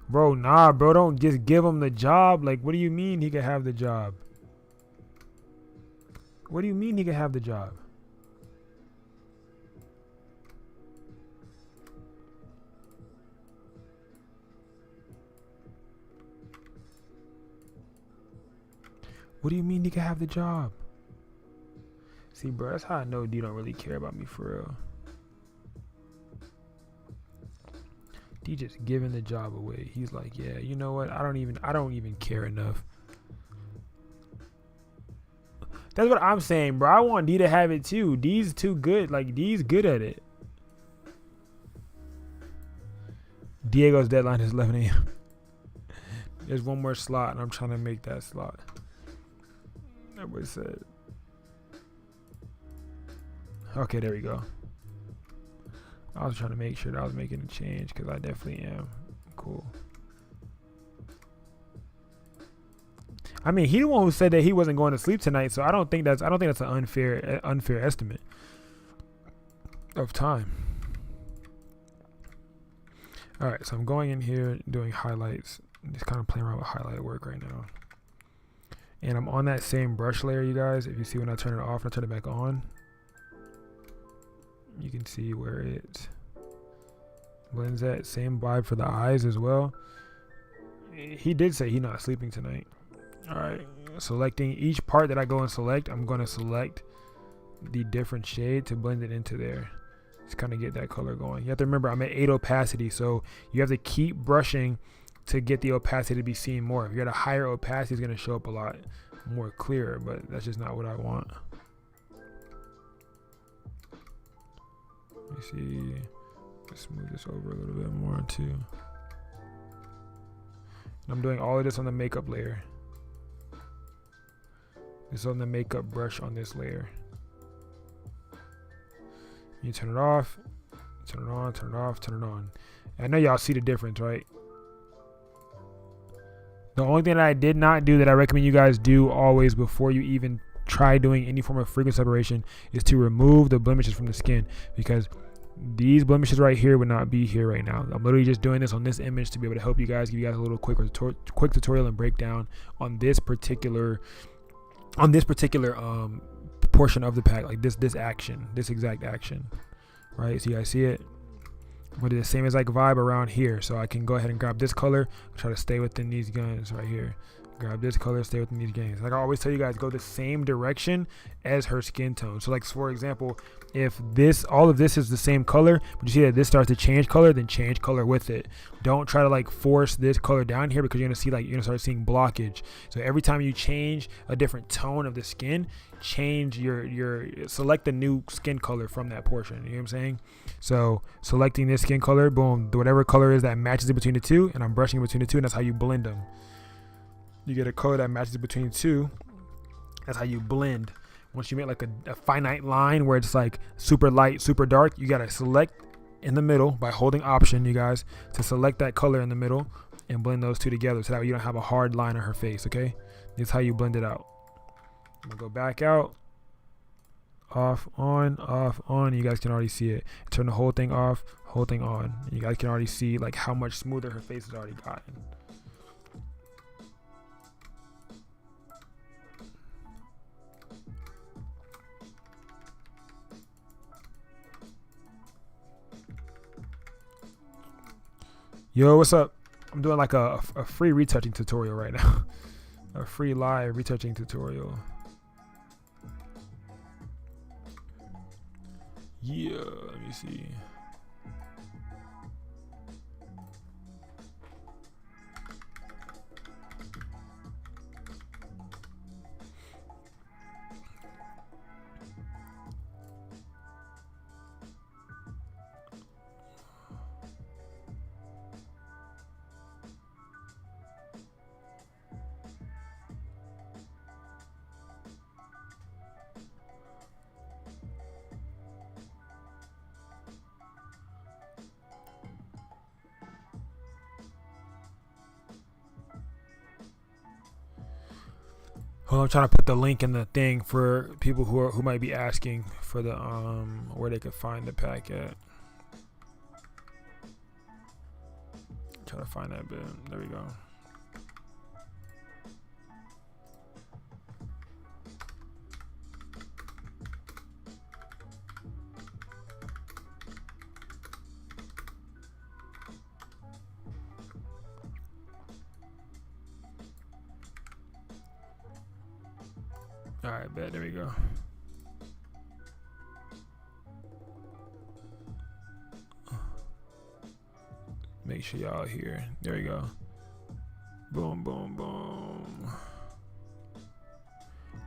Bro, nah, bro, don't just give him the job. Like, what do you mean he could have the job? What do you mean he could have the job? What do you mean he could have the job? See, bro, that's how I know D don't really care about me for real. D just giving the job away. He's like, yeah, you know what? I don't even care enough. That's what I'm saying, bro. I want D to have it too. D's too good. Like, D's good at it. Diego's deadline is 11 a.m. There's one more slot, and I'm trying to make that slot. That boy said. Okay, there we go. I was trying to make sure that I was making a change because I definitely am. Cool. I mean, he the one who said that he wasn't going to sleep tonight, so I don't think that's an unfair estimate of time. All right, so I'm going in here doing highlights. I'm just kind of playing around with highlight work right now. And I'm on that same brush layer, you guys. If you see when I turn it off and I turn it back on, you can see where it blends that. Same vibe for the eyes as well. He did say he's not sleeping tonight. All right, selecting each part that I go and select, I'm going to select the different shade to blend it into there. Just kind of get that color going. You have to remember I'm at 8 opacity, so you have to keep brushing to get the opacity to be seen more. If you're at a higher opacity, it's going to show up a lot more clearer, but that's just not what I want. Let me see. Let's move this over a little bit more too. And I'm doing all of this on the makeup layer. This is on the makeup brush on this layer. You turn it off, turn it on, turn it off, turn it on. I know y'all see the difference, right? The only thing that I did not do that I recommend you guys do always before you even try doing any form of frequency separation is to remove the blemishes from the skin, because these blemishes right here would not be here right now. I'm literally just doing this on this image to be able to help you guys, give you guys a little quick tutorial and breakdown on this particular portion of the pack, like this exact action, right? So you guys see it. I'm gonna do the same exact vibe around here, so I can go ahead and grab this color, try to stay within these guns right here. Grab this color, stay within these games. Like I always tell you guys, go the same direction as her skin tone. So like, for example, if all of this is the same color, but you see that this starts to change color, then change color with it. Don't try to like force this color down here, because you're gonna start seeing blockage. So every time you change a different tone of the skin, change select the new skin color from that portion. You know what I'm saying? So selecting this skin color, boom, whatever color is that matches in between the two, and I'm brushing in between the two, and that's how you blend them. You get a color that matches between two. That's how you blend. Once you make like a finite line where it's like super light, super dark, you gotta select in the middle by holding Option, you guys, to select that color in the middle and blend those two together, so that way you don't have a hard line on her face. Okay, this is how you blend it out. I'm gonna go back out, off, on, off, on. You guys can already see it. Turn the whole thing off, whole thing on. You guys can already see like how much smoother her face has already gotten. Yo, what's up? I'm doing like a free retouching tutorial right now. A free live retouching tutorial. Yeah, let me see. Well, I'm trying to put the link in the thing for people who might be asking for the where they could find the pack at. Try to find that bit. There we go. All right, bet. There we go. Make sure y'all here. There we go. Boom, boom, boom.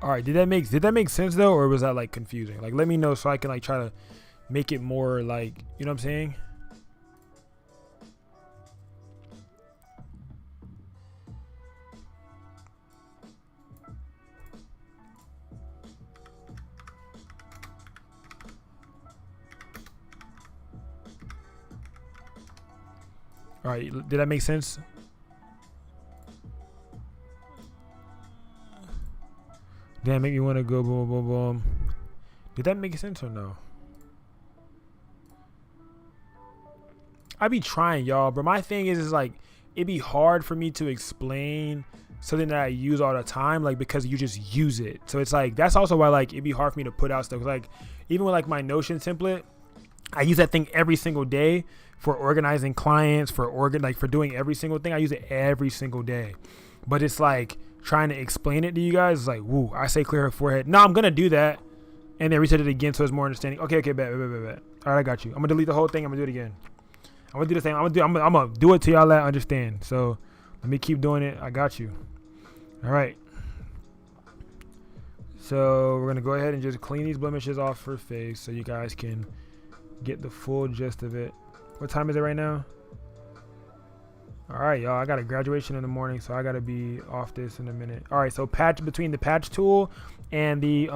All right, did that make sense though, or was that like confusing? Like, let me know so I can like try to make it more like, you know what I'm saying? All right, did that make sense? Did that make me want to go boom, boom, boom? Did that make sense or no? I be trying, y'all, but my thing is like, it'd be hard for me to explain something that I use all the time, like, because you just use it. So it's like, that's also why like it'd be hard for me to put out stuff. Like, even with like my Notion template, I use that thing every single day for organizing clients, for doing every single thing. I use it every single day. But it's like trying to explain it to you guys. It's like, woo, I say clear her forehead. No, I'm going to do that. And then reset it again so it's more understanding. Okay, bet. All right, I got you. I'm going to delete the whole thing. I'm going to do it again. I'm going to do the same. I'm going to do it till y'all that understand. So let me keep doing it. I got you. All right. So we're going to go ahead and just clean these blemishes off her face so you guys can get the full gist of it. What time is it right now? All right, y'all. I got a graduation in the morning, so I got to be off this in a minute. All right, so between the patch tool and the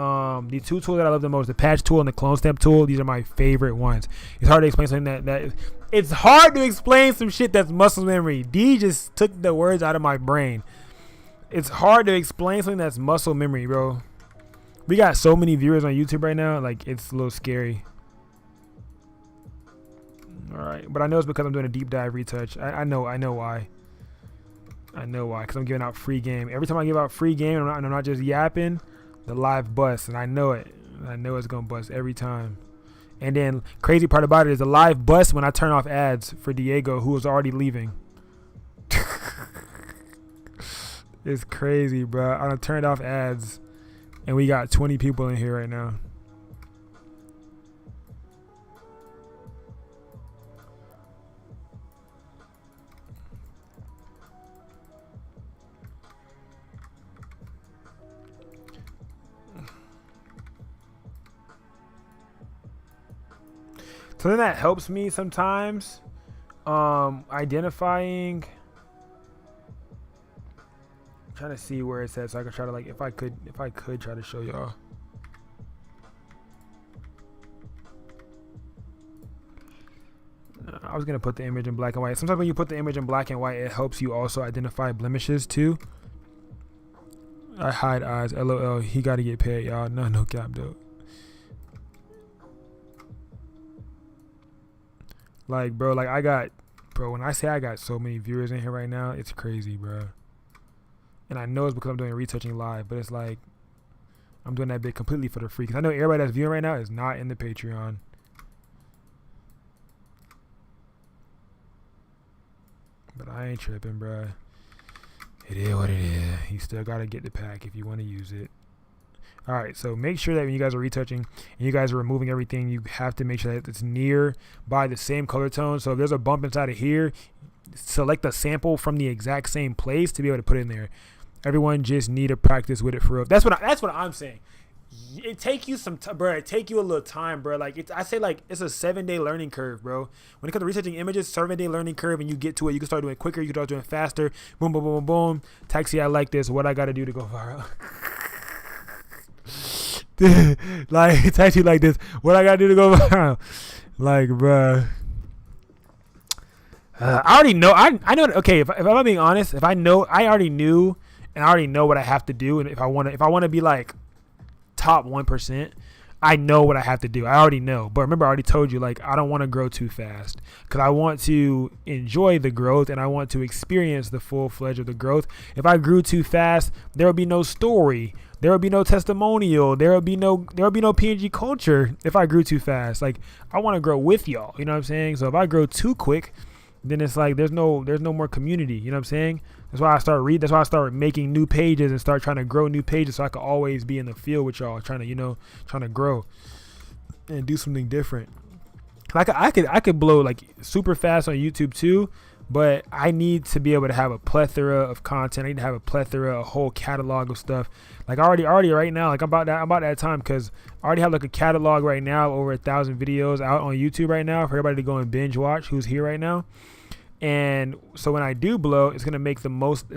two tools that I love the most, the patch tool and the clone stamp tool, these are my favorite ones. It's hard to explain something that it's hard to explain some shit that's muscle memory. D just took the words out of my brain. It's hard to explain something that's muscle memory, bro. We got so many viewers on YouTube right now, like it's a little scary. All right, but I know it's because I'm doing a deep dive retouch. I know why. Because I'm giving out free game. Every time I give out free game, I'm not just yapping, the live busts, and I know it. I know it's gonna bust every time. And then crazy part about it is the live bust when I turn off ads for Diego, who was already leaving. It's crazy, bro. I turned off ads, and we got 20 people in here right now. Something that helps me sometimes, identifying. I'm trying to see where it says so I can try to like if I could try to show y'all. I was gonna put the image in black and white. Sometimes when you put the image in black and white, it helps you also identify blemishes too. I hide eyes. LOL. He got to get paid, y'all. No cap, though. Like, bro, like when I say I got so many viewers in here right now, it's crazy, bro. And I know it's because I'm doing retouching live, but it's like I'm doing that bit completely for the free. Because I know everybody that's viewing right now is not in the Patreon. But I ain't tripping, bro. It is what it is. You still got to get the pack if you want to use it. All right, so make sure that when you guys are retouching and you guys are removing everything, you have to make sure that it's near by the same color tone. So if there's a bump inside of here, select a sample from the exact same place to be able to put it in there. Everyone just need to practice with it for real. That's what I'm saying. It take you some bro. It take you a little time, bro. Like I say, like it's a 7-day learning curve, bro. When it comes to retouching images, 7-day learning curve, and you get to it, you can start doing it quicker. You can start doing it faster. Boom, boom, boom, boom, boom. Taxi, I like this. What I got to do to go viral? Like taxi like this. What I got to do to go viral? Like, bro. I already know. I know. Okay, if I'm being honest, if I know, I already knew and I already know what I have to do. And if I want to be like top 1%, I know what I have to do. I already know. But remember, I already told you, like, I don't want to grow too fast because I want to enjoy the growth and I want to experience the full fledged of the growth. If I grew too fast, there would be no story. There would be no testimonial. There would be no PNG culture if I grew too fast. Like, I want to grow with y'all. You know what I'm saying? So if I grow too quick, then it's like there's no more community. You know what I'm saying? That's why I start making new pages and start trying to grow new pages so I can always be in the field with y'all, trying to grow and do something different. Like I could blow like super fast on YouTube too, but I need to be able to have a plethora of content. I need to have a whole catalog of stuff. Like already right now, like I'm about that time because I already have like a catalog right now, over 1,000 videos out on YouTube right now for everybody to go and binge watch who's here right now. And so when I do blow, it's gonna make the most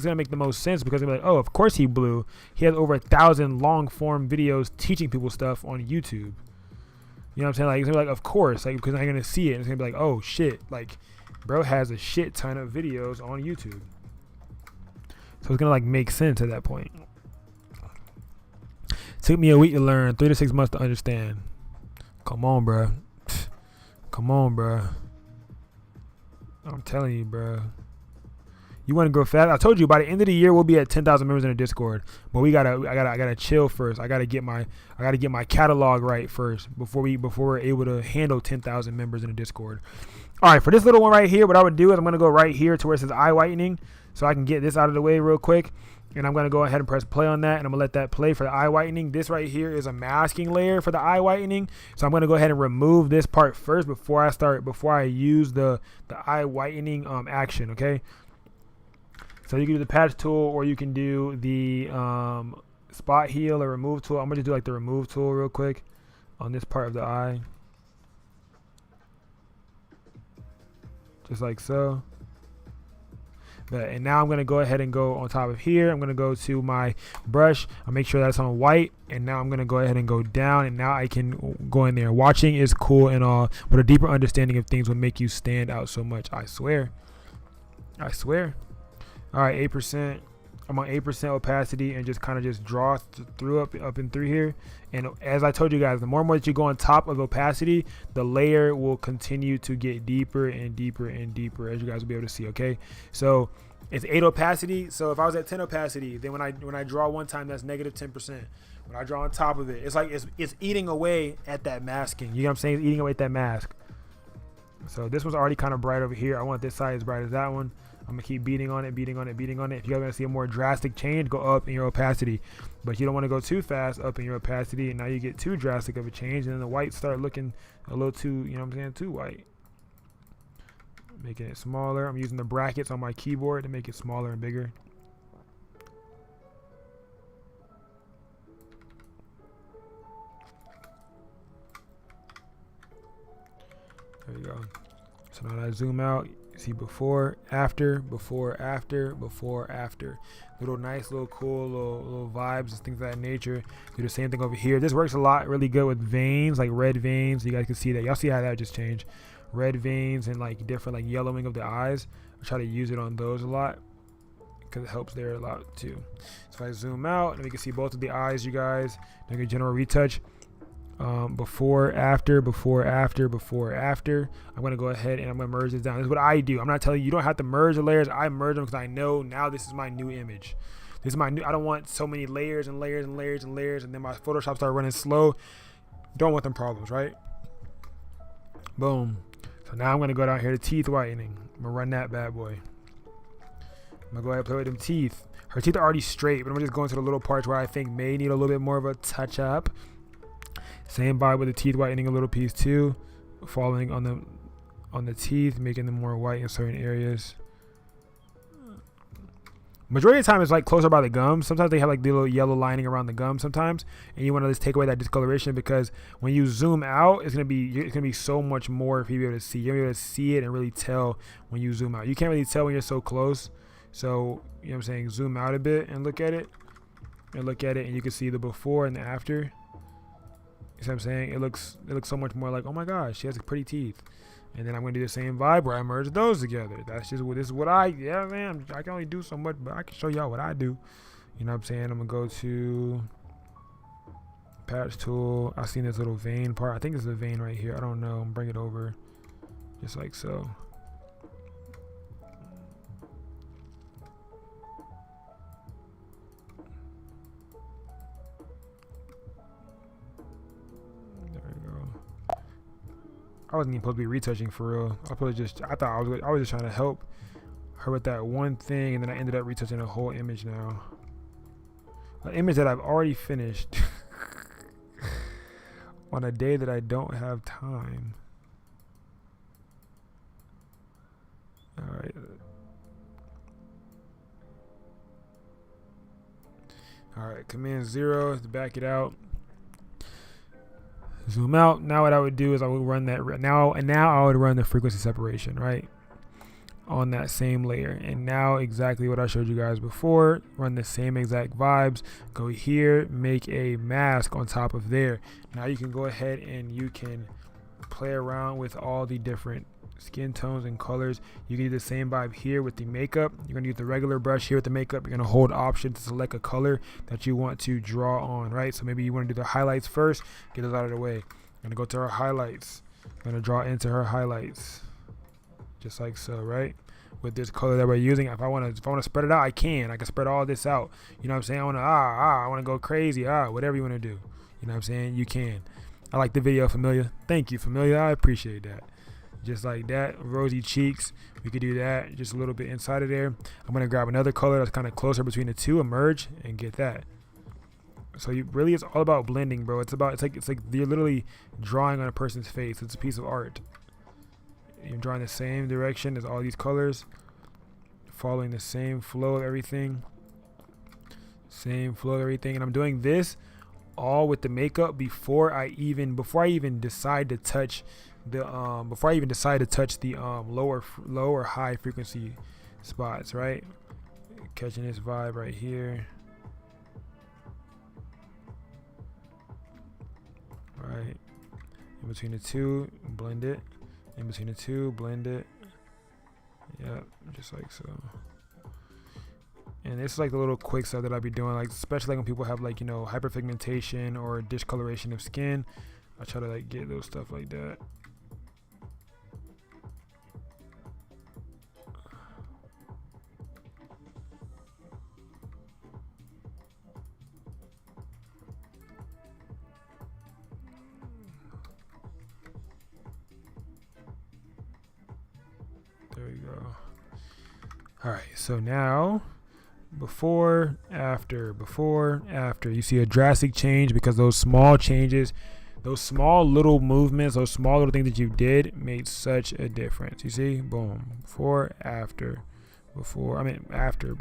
sense because I'm like, oh, of course he blew. He has over 1,000 long form videos teaching people stuff on YouTube. You know what I'm saying? Like it's gonna be like, of course, like because I'm gonna see it. It's gonna be like, oh shit, like bro has a shit ton of videos on YouTube. So it's gonna like make sense at that point. Took me a week to learn, 3 to 6 months to understand. Come on, bro. Come on, bro. I'm telling you, bro. You want to grow fast? I told you by the end of the year we'll be at 10,000 members in the Discord. But I gotta chill first. I gotta get my catalog right first before we're able to handle 10,000 members in the Discord. All right, for this little one right here, what I would do is I'm gonna go right here to where it says eye whitening, so I can get this out of the way real quick. And I'm going to go ahead and press play on that, and I'm going to let that play for the eye whitening. This right here is a masking layer for the eye whitening. So I'm going to go ahead and remove this part first before I use the eye whitening action, okay? So you can do the patch tool, or you can do the spot heal or remove tool. I'm going to do like the remove tool real quick on this part of the eye. Just like so. And now I'm going to go ahead and go on top of here. I'm going to go to my brush. I'll make sure that's on white. And now I'm going to go ahead and go down. And now I can go in there. Watching is cool and all, but a deeper understanding of things will make you stand out so much. I swear. I swear. All right, 8%. I'm on 8% opacity and just kind of just draw through up and through here. And as I told you guys, the more and more that you go on top of opacity, the layer will continue to get deeper and deeper and deeper, as you guys will be able to see. Okay, so it's 8 opacity. So if I was at 10 opacity, then when I draw one time, that's negative 10%. When I draw on top of it, it's like it's eating away at that masking. You know what I'm saying? It's eating away at that mask. So this one's already kind of bright over here. I want this side as bright as that one. I'm going to keep beating on it. If you guys are going to see a more drastic change, go up in your opacity. But you don't want to go too fast up in your opacity, and now you get too drastic of a change, and then the whites start looking a little too, you know what I'm saying, too white. Making it smaller. I'm using the brackets on my keyboard to make it smaller and bigger. There you go. So now I zoom out. See before, after, before, after, before, after. Little nice, little cool, little vibes and things of that nature. Do the same thing over here. This works a lot, really good with veins, like red veins. You guys can see that. Y'all see how that just changed. Red veins and like different like yellowing of the eyes. I try to use it on those a lot because it helps there a lot too. So if I zoom out, and we can see both of the eyes, you guys. Make a general retouch. Before, after, before, after, before, after. I'm going to go ahead and I'm going to merge this down. This is what I do. I'm not telling you, you don't have to merge the layers. I merge them because I know now this is my new image. This is my new, I don't want so many layers and layers and layers and layers, and then my Photoshop start running slow. Don't want them problems, right? Boom. So now I'm going to go down here to teeth whitening. I'm going to run that bad boy. I'm going to go ahead and play with them teeth. Her teeth are already straight, but I'm just going to the little parts where I think may need a little bit more of a touch up. Same vibe with the teeth whitening a little piece too, falling on the teeth, making them more white in certain areas. Majority of the time it's like closer by the gums. Sometimes they have like the little yellow lining around the gum sometimes, and you want to just take away that discoloration because when you zoom out, it's gonna be so much more for you to be able to see. You're gonna be able to see it and really tell when you zoom out. You can't really tell when you're so close. So you know what I'm saying, zoom out a bit and look at it, and you can see the before and the after. You know what I'm saying? It looks so much more like, oh my gosh, she has pretty teeth. And then I'm gonna do the same vibe where I merge those together. That's just what this is what yeah, man. I can only do so much, but I can show y'all what I do. You know what I'm saying? I'm gonna go to patch tool. I seen this little vein part. I think it's a vein right here. I don't know. Bring it over, just like so. There we go. I wasn't even supposed to be retouching for real. I thought I was just trying to help her with that one thing, and then I ended up retouching a whole image now. An image that I've already finished on a day that I don't have time. All right. All right, Command 0 to back it out. Zoom out. Now what I would do is I would run that now I would run the frequency separation, right? On that same layer, and now exactly what I showed you guys before, run the same exact vibes, go here, make a mask on top of there. Now you can go ahead and you can play around with all the different skin tones and colors. You can do the same vibe here with the makeup. You're gonna use the regular brush here with the makeup. You're gonna hold Option to select a color that you want to draw on, right? So maybe you want to do the highlights first, get those out of the way. I'm gonna go to her highlights. I'm gonna draw into her highlights, just like so, right? With this color that we're using. If I want to spread it out, I can spread all this out. You know what I'm saying? I want to go crazy, whatever you want to do. You know what I'm saying? You can. I like the video, Familiar. Thank you, Familiar. I appreciate that. Just like that, rosy cheeks. We could do that just a little bit inside of there. I'm gonna grab another color that's kind of closer between the two, and merge and get that. So you really, it's all about blending, bro. It's like you're literally drawing on a person's face. It's a piece of art. You're drawing the same direction as all these colors, following the same flow of everything. And I'm doing this all with the makeup before I even decide to touch the lower high frequency spots, right? Catching this vibe right here. Right. In between the two, blend it. In between the two, blend it. Yep, just like so. And it's like the little quick stuff that I be doing, like especially like when people have like, you know, hyperpigmentation or discoloration of skin. I try to like get those stuff like that. There we go. All right, so now before, after, you see a drastic change because those small changes, those small little movements, those small little things that you did made such a difference. You see, boom, before, after, after,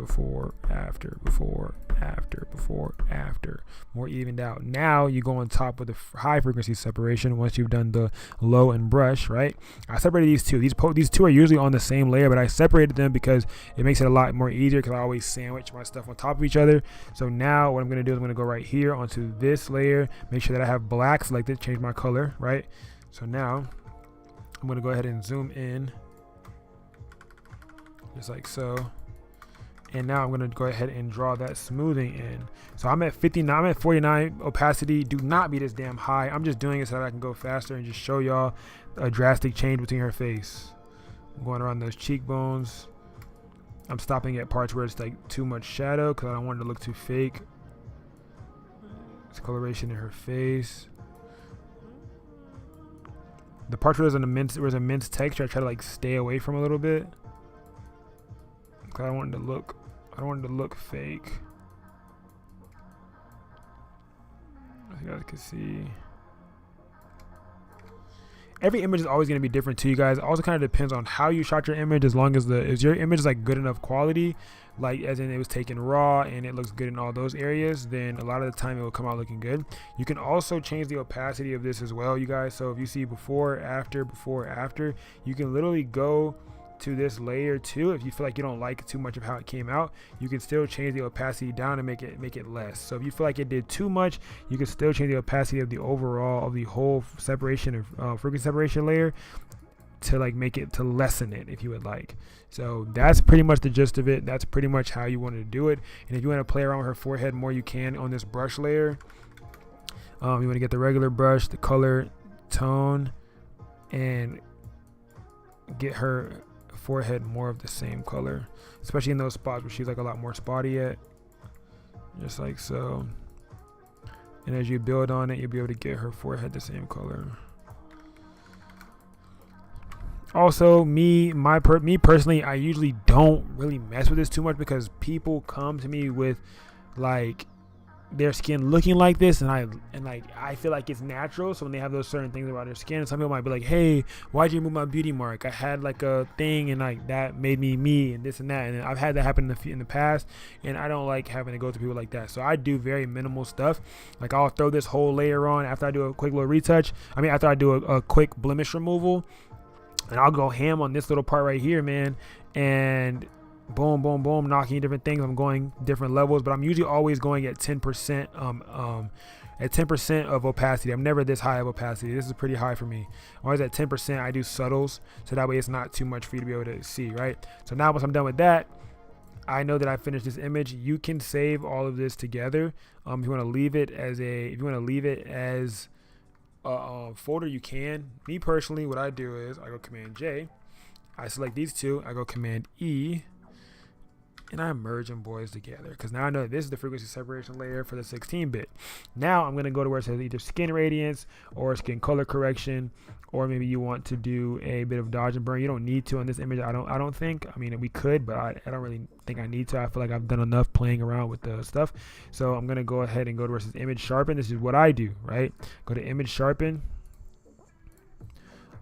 more evened out. Now you go on top with the high frequency separation once you've done the low and brush, right? I separated these two. These two are usually on the same layer, but I separated them because it makes it a lot more easier because I always sandwich my stuff on top of each other. So now what I'm going to do is I'm going to go right here onto this layer, make sure that I have black selected, change my color, right? So now I'm going to go ahead and zoom in. Just like so. And now I'm going to go ahead and draw that smoothing in. So I'm at 59, I'm at 49 opacity. Do not be this damn high. I'm just doing it so that I can go faster and just show y'all a drastic change between her face. I'm going around those cheekbones. I'm stopping at parts where it's like too much shadow because I don't want it to look too fake. Discoloration in her face. The parts where there's immense texture, I try to like stay away from a little bit. I don't want it to look fake. As you guys can see, every image is always going to be different to you guys. It also kind of depends on how you shot your image. As long as your image is like good enough quality, like as in it was taken raw and it looks good in all those areas, then a lot of the time it will come out looking good. You can also change the opacity of this as well, you guys. So if you see before, after, you can literally go to this layer too. If you feel like you don't like too much of how it came out, you can still change the opacity down and make it less. So if you feel like it did too much, you can still change the opacity of the overall of the whole separation of frequency separation layer to like make it to lessen it if you would like. So that's pretty much the gist of it. That's pretty much how you want to do it. And if you want to play around with her forehead more, you can on this brush layer. You want to get the regular brush, the color, tone, and get her forehead more of the same color, especially in those spots where she's like a lot more spotty at, just like so. And as you build on it, you'll be able to get her forehead the same color. Also, me personally, I usually don't really mess with this too much because people come to me with like their skin looking like this, and I feel like it's natural. So when they have those certain things about their skin, some people might be like, "Hey, why'd you remove my beauty mark? I had like a thing, and like that made me and this and that." And I've had that happen in the past, and I don't like having to go to people like that. So I do very minimal stuff. Like I'll throw this whole layer on after I do a quick little retouch. After I do a quick blemish removal. And I'll go ham on this little part right here, man, and boom, boom, boom, knocking different things. I'm going different levels, but I'm usually always going at 10%, at 10% of opacity. I'm never this high of opacity. This is pretty high for me. I'm always at 10%. I do subtles, so that way it's not too much for you to be able to see, right? So now once I'm done with that, I know that I finished this image. You can save all of this together. If you want to leave it as folder, you can. Me personally, what I do is I go Command J, I select these two, I go Command E, and I merge them boys together, because now I know this is the frequency separation layer for the 16-bit. Now I'm going to go to where it says either skin radiance or skin color correction, or maybe you want to do a bit of dodge and burn. You don't need to on this image. I don't think. I mean, we could, but I don't really think I need to. I feel like I've done enough playing around with the stuff. So I'm going to go ahead and go to where it says image sharpen. This is what I do, right? Go to image sharpen.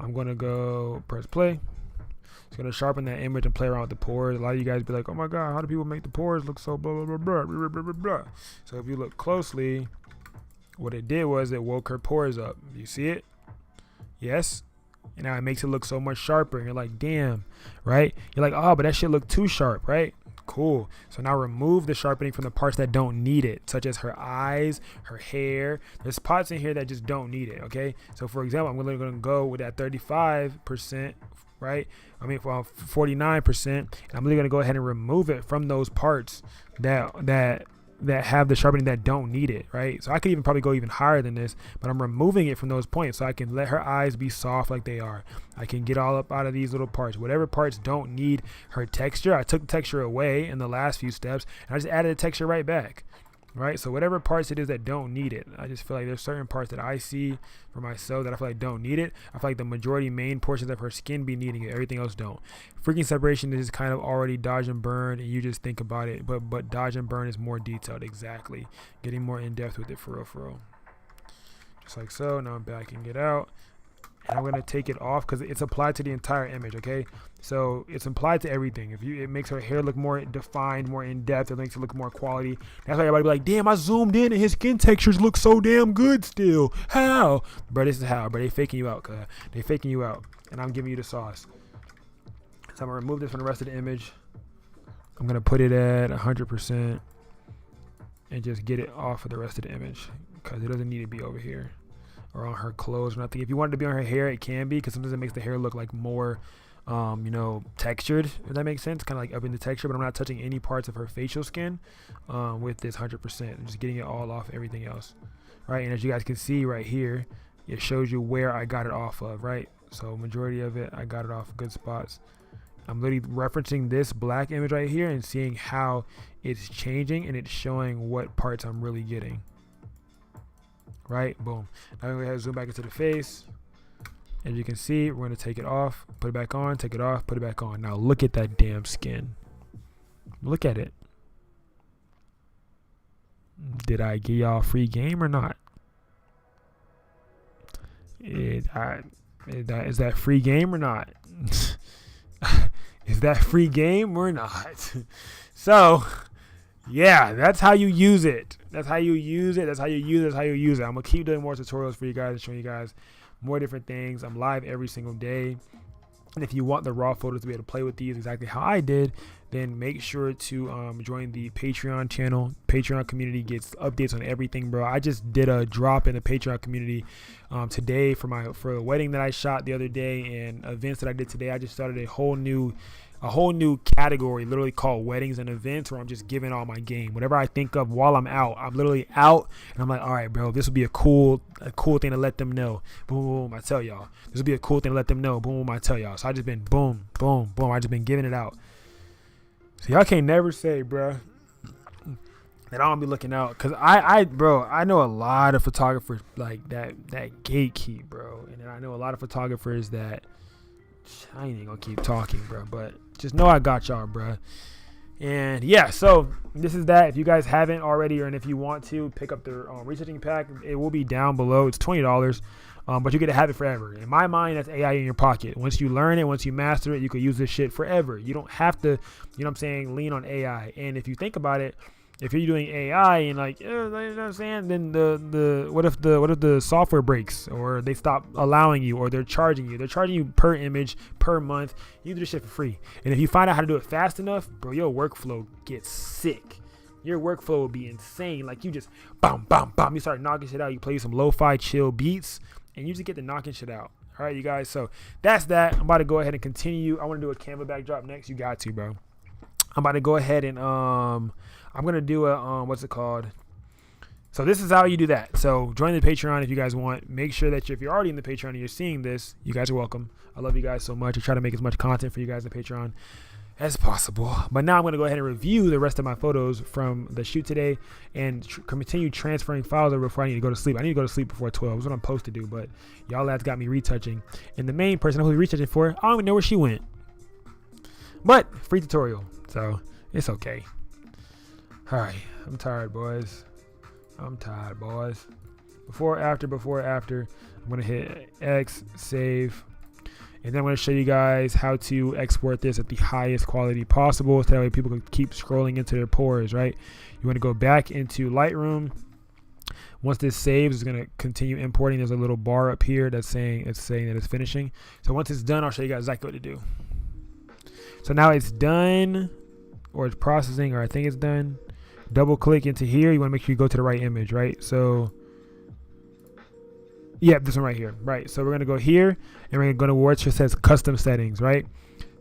I'm going to go press play. It's going to sharpen that image and play around with the pores. A lot of you guys be like, oh my God, how do people make the pores look so blah, blah, blah, blah, blah, blah, blah, blah. So if you look closely, what it did was it woke her pores up. You see it? Yes. And now it makes it look so much sharper. And you're like, damn, right? You're like, oh, but that shit looked too sharp, right? Cool. So now remove the sharpening from the parts that don't need it, such as her eyes, her hair. There's spots in here that just don't need it, okay? So for example, I'm going to go with that 35%, right? 49%. And I'm really going to go ahead and remove it from those parts that have the sharpening that don't need it, right? So I could even probably go even higher than this, but I'm removing it from those points so I can let her eyes be soft like they are. I can get all up out of these little parts. Whatever parts don't need her texture, I took the texture away in the last few steps, and I just added the texture right back, right? So whatever parts it is that don't need it, I just feel like there's certain parts that I see for myself that I feel like don't need it. I feel like the majority main portions of her skin be needing it. Everything else don't. Freaking separation is kind of already dodge and burn, and you just think about it, but dodge and burn is more detailed. Exactly. Getting more in depth with it, for real. Just like so. Now I'm backing it out, and I'm gonna take it off because it's applied to the entire image. Okay, so it's applied to everything. It makes her hair look more defined, more in depth. It makes it look more quality. That's why everybody be like, damn, I zoomed in and his skin textures look so damn good still. How? Bro, this is how. Bro, they faking you out, cuz. They faking you out, and I'm giving you the sauce. So I'm gonna remove this from the rest of the image. I'm gonna put it at 100% and just get it off of the rest of the image because it doesn't need to be over here or on her clothes or nothing. If you want it to be on her hair, it can be, because sometimes it makes the hair look like more textured, if that makes sense, kind of like up in the texture. But I'm not touching any parts of her facial skin with this 100%. I'm just getting it all off everything else, right? And as you guys can see right here, it shows you where I got it off of, right? So majority of it, I got it off good spots. I'm literally referencing this black image right here and seeing how it's changing, and it's showing what parts I'm really getting. Right? Boom. Now I'm going to go ahead and zoom back into the face. As you can see, we're going to take it off, put it back on, take it off, put it back on. Now look at that damn skin. Look at it. Did I give y'all free game or not? Is that free game or not? Is that free game or not? So, yeah, that's how you use it. That's how you use it. That's how you use it. That's how you use it. I'm going to keep doing more tutorials for you guys, showing you guys more different things. I'm live every single day. And if you want the raw photos to be able to play with these exactly how I did, then make sure to join the Patreon channel. Patreon community gets updates on everything, bro. I just did a drop in the Patreon community today for a wedding that I shot the other day and events that I did today. I just started a whole new category literally called weddings and events, where I'm just giving all my game. Whatever I think of while I'm out, I'm literally out and I'm like, all right, bro, this would be a cool thing to let them know. Boom, boom, I tell y'all. This would be a cool thing to let them know. Boom, boom, I tell y'all. So I just been boom, boom, boom. I just been giving it out. So y'all can't never say, bro, that I don't be looking out. Cause I know a lot of photographers like that gatekeep, bro. And then I know a lot of photographers that I ain't gonna keep talking, bro. But just know I got y'all, bro. And yeah, so this is that. If you guys haven't already, and if you want to pick up the Retouching pack, it will be down below. It's $20. But you get to have it forever. In my mind, that's AI in your pocket. Once you learn it, once you master it, you can use this shit forever. You don't have to, you know what I'm saying, lean on AI. And if you think about it, if you're doing AI and like, you know what I'm saying, then what if the software breaks or they stop allowing you or they're charging you? They're charging you per image, per month. You do this shit for free. And if you find out how to do it fast enough, bro, your workflow gets sick. Your workflow will be insane. Like you just bam, bam, bam. You start knocking shit out. You play some lo-fi chill beats. And you just get to knocking shit out. All right, you guys. So that's that. I'm about to go ahead and continue. I want to do a Canva backdrop next. You got to, bro. I'm about to go ahead and I'm gonna do a what's it called? So this is how you do that. So join the Patreon if you guys want. Make sure that if you're already in the Patreon and you're seeing this, you guys are welcome. I love you guys so much. I try to make as much content for you guys in the Patreon as possible. But now I'm going to go ahead and review the rest of my photos from the shoot today and continue transferring files over before I need to go to sleep. I need to go to sleep before 12. That's what I'm supposed to do, but y'all lads got me retouching. And the main person who's retouching for, I don't even know where she went. But free tutorial, so it's okay. All right, I'm tired, boys. Before, after. I'm going to hit X, save. And then I'm going to show you guys how to export this at the highest quality possible, so that way people can keep scrolling into their pores, right? You want to go back into Lightroom. Once this saves, it's going to continue importing. There's a little bar up here that's saying that it's finishing. So once it's done, I'll show you guys exactly what to do. So now it's done, or it's processing, or I think it's done. Double click into here. You want to make sure you go to the right image, right? So yeah, this one right here, right? So we're gonna go here and we're gonna go to where it says custom settings, right?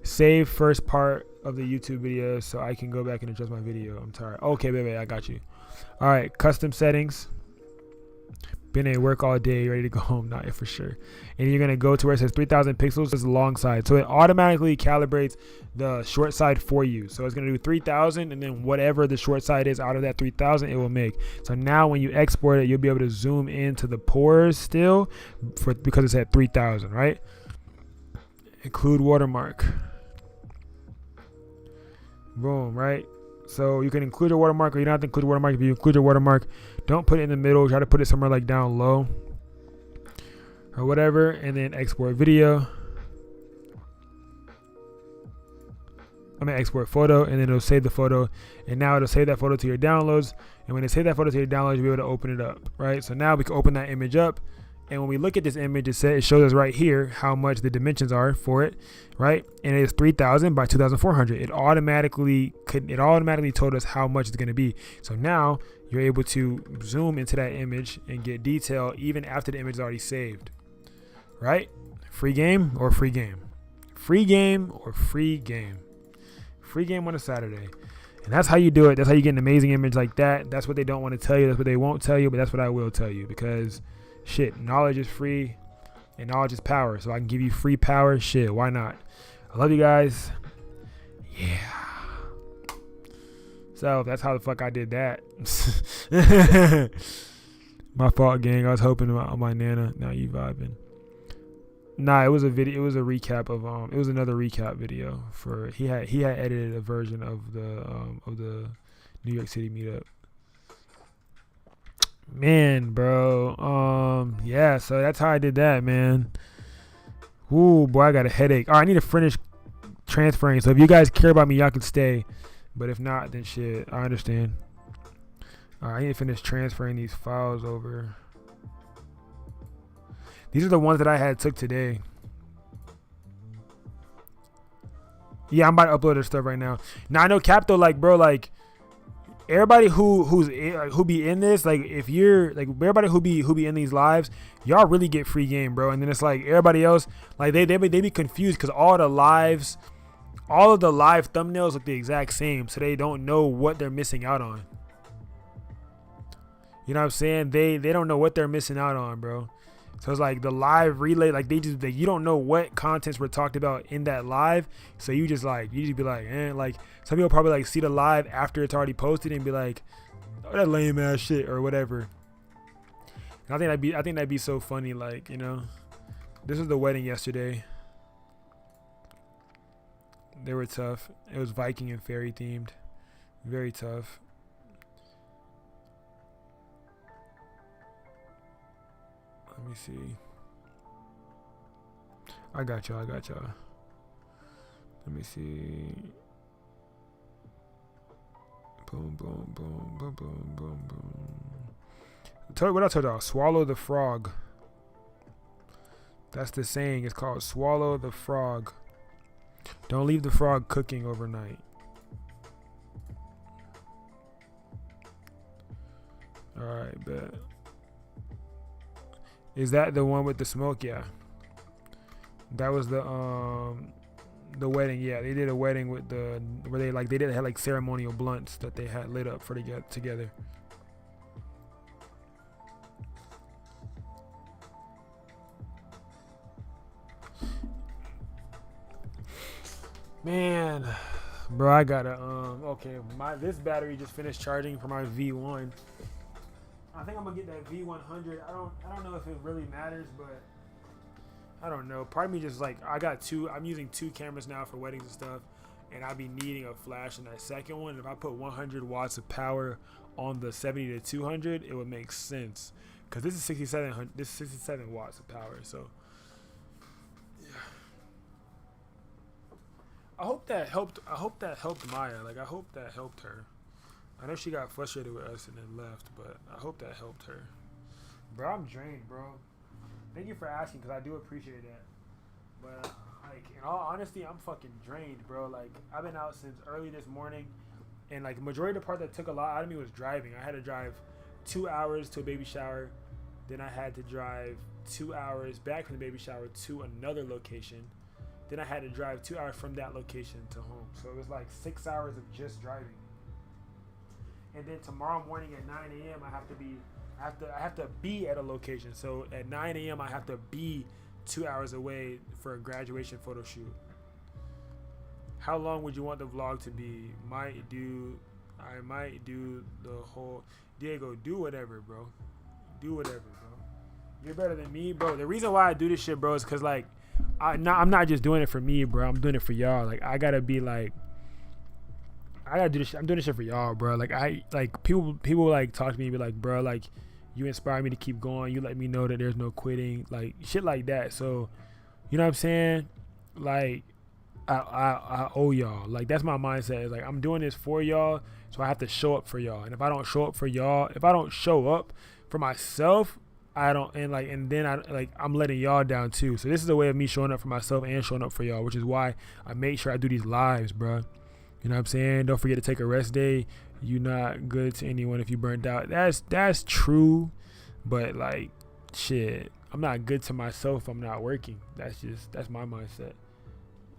Save first part of the YouTube video so I can go back and adjust my video. I'm tired. Okay, baby, I got you. All right, custom settings. Been at work all day, ready to go home. Not yet for sure. And you're gonna go to where it says 3000 pixels. Is the long side, so it automatically calibrates the short side for you. So it's gonna do 3000, and then whatever the short side is out of that 3000, it will make. So now when you export it, you'll be able to zoom into the pores still, because it's at 3000, right? Include watermark. Boom, right? So you can include your watermark, or you don't have to include a watermark. If you include your watermark, don't put it in the middle. Try to put it somewhere like down low or whatever, and then export video. I'm gonna export photo, and then it'll save the photo, and now it'll save that photo to your downloads. And when it save that photo to your downloads, you'll be able to open it up, right? So now we can open that image up. And when we look at this image, it shows us right here how much the dimensions are for it, right? And it is 3000 by 2400. It automatically told us how much it's going to be. So now you're able to zoom into that image and get detail even after the image is already saved, right? Free game or free game? Free game or free game? Free game on a Saturday. And that's how you do it. That's how you get an amazing image like that. That's what they don't want to tell you. That's what they won't tell you, but that's what I will tell you, because shit, knowledge is free and knowledge is power. So I can give you free power. Shit, why not? I love you guys. Yeah. So that's how the fuck I did that. My fault, gang. I was hoping on my Nana. Now you vibing. Nah, it was a video. It was a recap of It was another recap video for. He had edited a version of the New York City meetup. Man, bro. Yeah, so that's how I did that, man. Ooh, boy, I got a headache. All right, I need to finish transferring. So if you guys care about me, y'all can stay. But if not, then shit, I understand. All right, I need to finish transferring these files over. These are the ones that I took today. Yeah, I'm about to upload this stuff right now. Now I know Cap though, like bro, like everybody who be in this, like if you're like everybody who be in these lives, y'all really get free game, bro. And then it's like everybody else, like they be confused because all of the live thumbnails look the exact same, so they don't know what they're missing out on. You know what I'm saying? They don't know what they're missing out on, bro. So it's like the live relay, like you don't know what contents were talked about in that live. So you just be like, like some people probably like see the live after it's already posted and be like, oh, that lame ass shit or whatever. And I think that'd be so funny. Like, you know, this was the wedding yesterday. They were tough. It was Viking and fairy themed. Very tough. Let me see. I got y'all. Let me see. Boom, boom, boom, boom, boom, boom, boom. What I told y'all? Swallow the frog. That's the saying. It's called swallow the frog. Don't leave the frog cooking overnight. Alright, bet. Is that the one with the smoke? Yeah. That was the wedding. Yeah, they did a wedding with where they had like ceremonial blunts that they had lit up for to get together. Man, bro, I gotta okay, this battery just finished charging for my V1. I think I'm gonna get that V100. I don't know if it really matters, but I don't know. Part of me just like I'm using 2 cameras now for weddings and stuff, and I'll be needing a flash in that second one. If I put 100 watts of power on the 70 to 200, it would make sense because this is 67 watts of power. So yeah, I hope that helped Maya. Like I hope that helped her. I know she got frustrated with us and then left, but I hope that helped her. Bro, I'm drained, bro. Thank you for asking, because I do appreciate that. But, like, in all honesty, I'm fucking drained, bro. Like, I've been out since early this morning, and, like, the majority of the part that took a lot out of me was driving. I had to drive 2 hours to a baby shower. Then I had to drive 2 hours back from the baby shower to another location. Then I had to drive 2 hours from that location to home. So it was, like, 6 hours of just driving. And then tomorrow morning at 9 a.m. I have to be at a location. So at 9 a.m. I have to be 2 hours away for a graduation photo shoot. How long would you want the vlog to be? I might do the whole Diego, do whatever, bro. Do whatever, bro. You're better than me, bro. The reason why I do this shit, bro, is because like I'm not just doing it for me, bro. I'm doing it for y'all. Like I gotta do this shit. I'm doing this shit for y'all, bro. Like people like talk to me and be like, bro, like you inspire me to keep going. You let me know that there's no quitting, like shit like that. So, you know what I'm saying? Like I owe y'all. Like that's my mindset. It's like I'm doing this for y'all, so I have to show up for y'all. And if I don't show up for y'all, if I don't show up for myself, I'm letting y'all down too. So this is a way of me showing up for myself and showing up for y'all, which is why I make sure I do these lives, bro. You know what I'm saying? Don't forget to take a rest day. You're not good to anyone if you burnt out. That's true, but like, shit, I'm not good to myself if I'm not working. That's my mindset.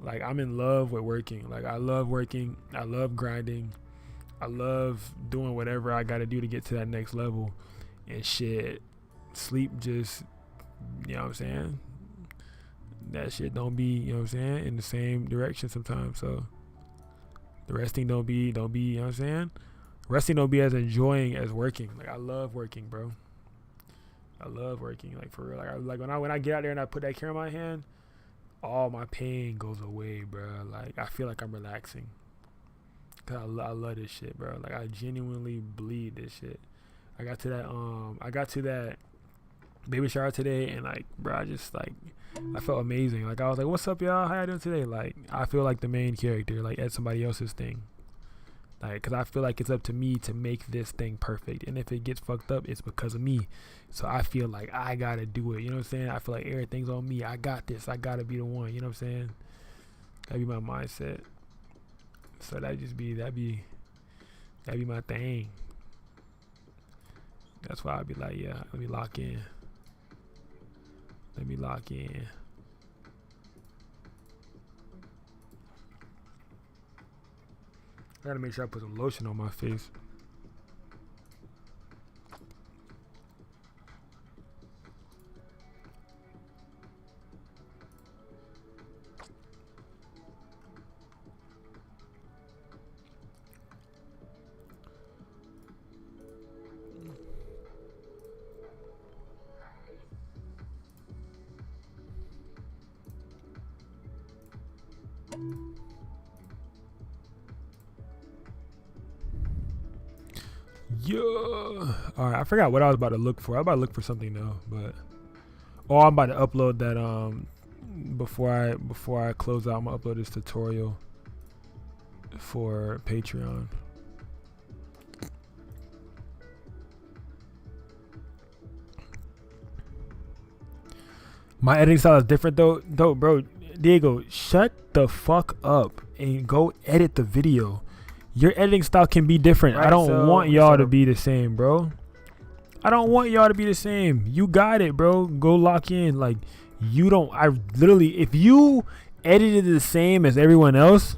Like, I'm in love with working. Like, I love working. I love grinding. I love doing whatever I got to do to get to that next level. And shit, sleep just, you know what I'm saying? That shit don't be, you know what I'm saying, in the same direction sometimes. So the resting don't be, you know what I'm saying? Resting don't be as enjoying as working. Like, I love working, bro. I love working, like, for real. Like when I get out there and I put that camera in my hand, all my pain goes away, bro. Like, I feel like I'm relaxing. Cause I love this shit, bro. Like, I genuinely bleed this shit. I got to that baby shower today, and like, bro, I felt amazing. Like, I was like, what's up, y'all? How y'all doing today? Like, I feel like the main character, like, at somebody else's thing. Like, cause I feel like it's up to me to make this thing perfect. And if it gets fucked up, it's because of me. So I feel like I gotta do it. You know what I'm saying? I feel like everything's on me. I got this. I gotta be the one. You know what I'm saying? Gotta be my mindset. So that'd be my thing. That's why I'd be like, yeah, let me lock in. I gotta make sure I put some lotion on my face. Yeah. All right. I forgot what I was about to look for. I was about to look for something though, but I'm about to upload that. Before I close out, I'm gonna upload this tutorial for Patreon. My editing style is different though, bro. Diego, shut the fuck up and go edit the video. Your editing style can be different. Right, I don't want y'all to be the same, bro. I don't want y'all to be the same. You got it, bro. Go lock in. Like, you don't. I literally, if you edited the same as everyone else,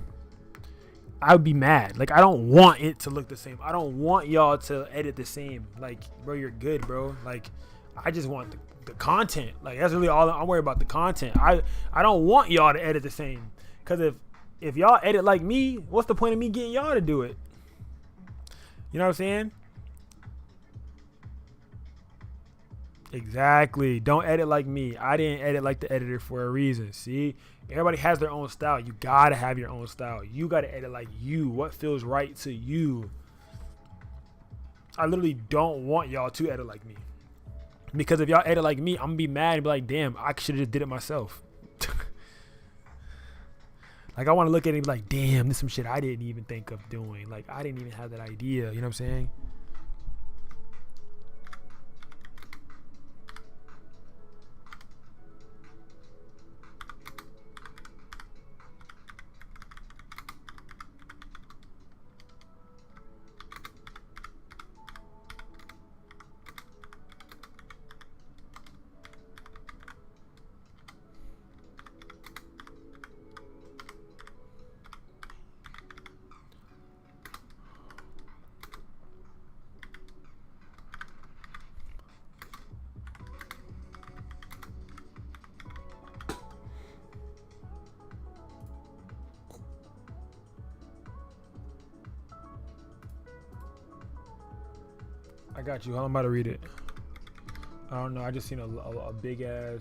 I would be mad. Like, I don't want it to look the same. I don't want y'all to edit the same. Like, bro, you're good, bro. Like, I just want the content. Like, that's really all I'm worried about, the content. I don't want y'all to edit the same. Because if y'all edit like me, what's the point of me getting y'all to do it? You know what I'm saying? Exactly. Don't edit like me. I didn't edit like the editor for a reason. See? Everybody has their own style. You gotta have your own style. You gotta edit like you. What feels right to you. I literally don't want y'all to edit like me. Because if y'all edit like me, I'm gonna be mad and be like, damn, I should have just did it myself. Like, I want to look at it and be like, damn, this is some shit I didn't even think of doing. Like, I didn't even have that idea. You know what I'm saying? I got you. I'm about to read it. I don't know. I just seen a big ass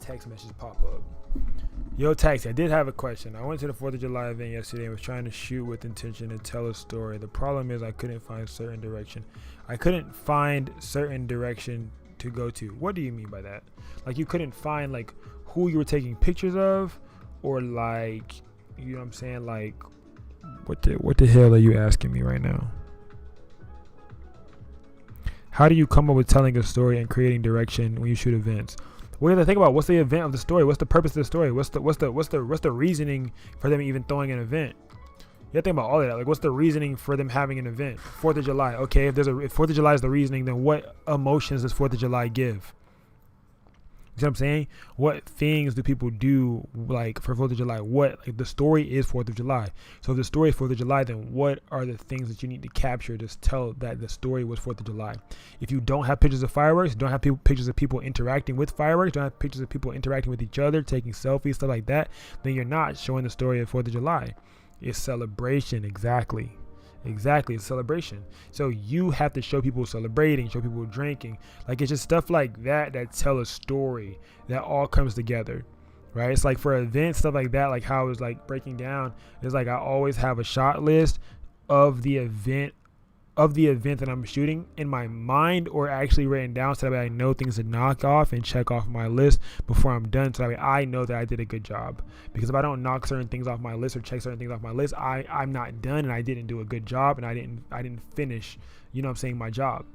text message pop up. Yo, Taxi, I did have a question. I went to the 4th of July event yesterday and was trying to shoot with intention and tell a story. The problem is I couldn't find certain direction. To go to. What do you mean by that? Like, you couldn't find like who you were taking pictures of, or like, you know what I'm saying? Like, what the hell are you asking me right now? How do you come up with telling a story and creating direction when you shoot events? What do you think about? What's the event of the story? What's the purpose of the story? What's the reasoning for them even throwing an event? You have to think about all of that. Like, what's the reasoning for them having an event? 4th of July. Okay, if 4th of July is the reasoning, then what emotions does 4th of July give? You see what I'm saying? What things do people do, like, for 4th of July? What, like, the story is 4th of July. So if the story is 4th of July, then what are the things that you need to capture to tell that the story was 4th of July? If you don't have pictures of fireworks, don't have pictures of people interacting with fireworks, don't have pictures of people interacting with each other, taking selfies, stuff like that, then you're not showing the story of 4th of July. It's celebration. Exactly, it's celebration. So you have to show people celebrating, show people drinking. Like, it's just stuff like that tell a story that all comes together, right? It's like for events, stuff like that, like how I was like breaking down, it's like I always have a shot list of the event that I'm shooting in my mind, or actually written down, so that way I know things to knock off and check off my list before I'm done, so that way I know that I did a good job. Because if I don't knock certain things off my list or check certain things off my list, I'm not done, and I didn't do a good job, and I didn't finish, you know what I'm saying, my job.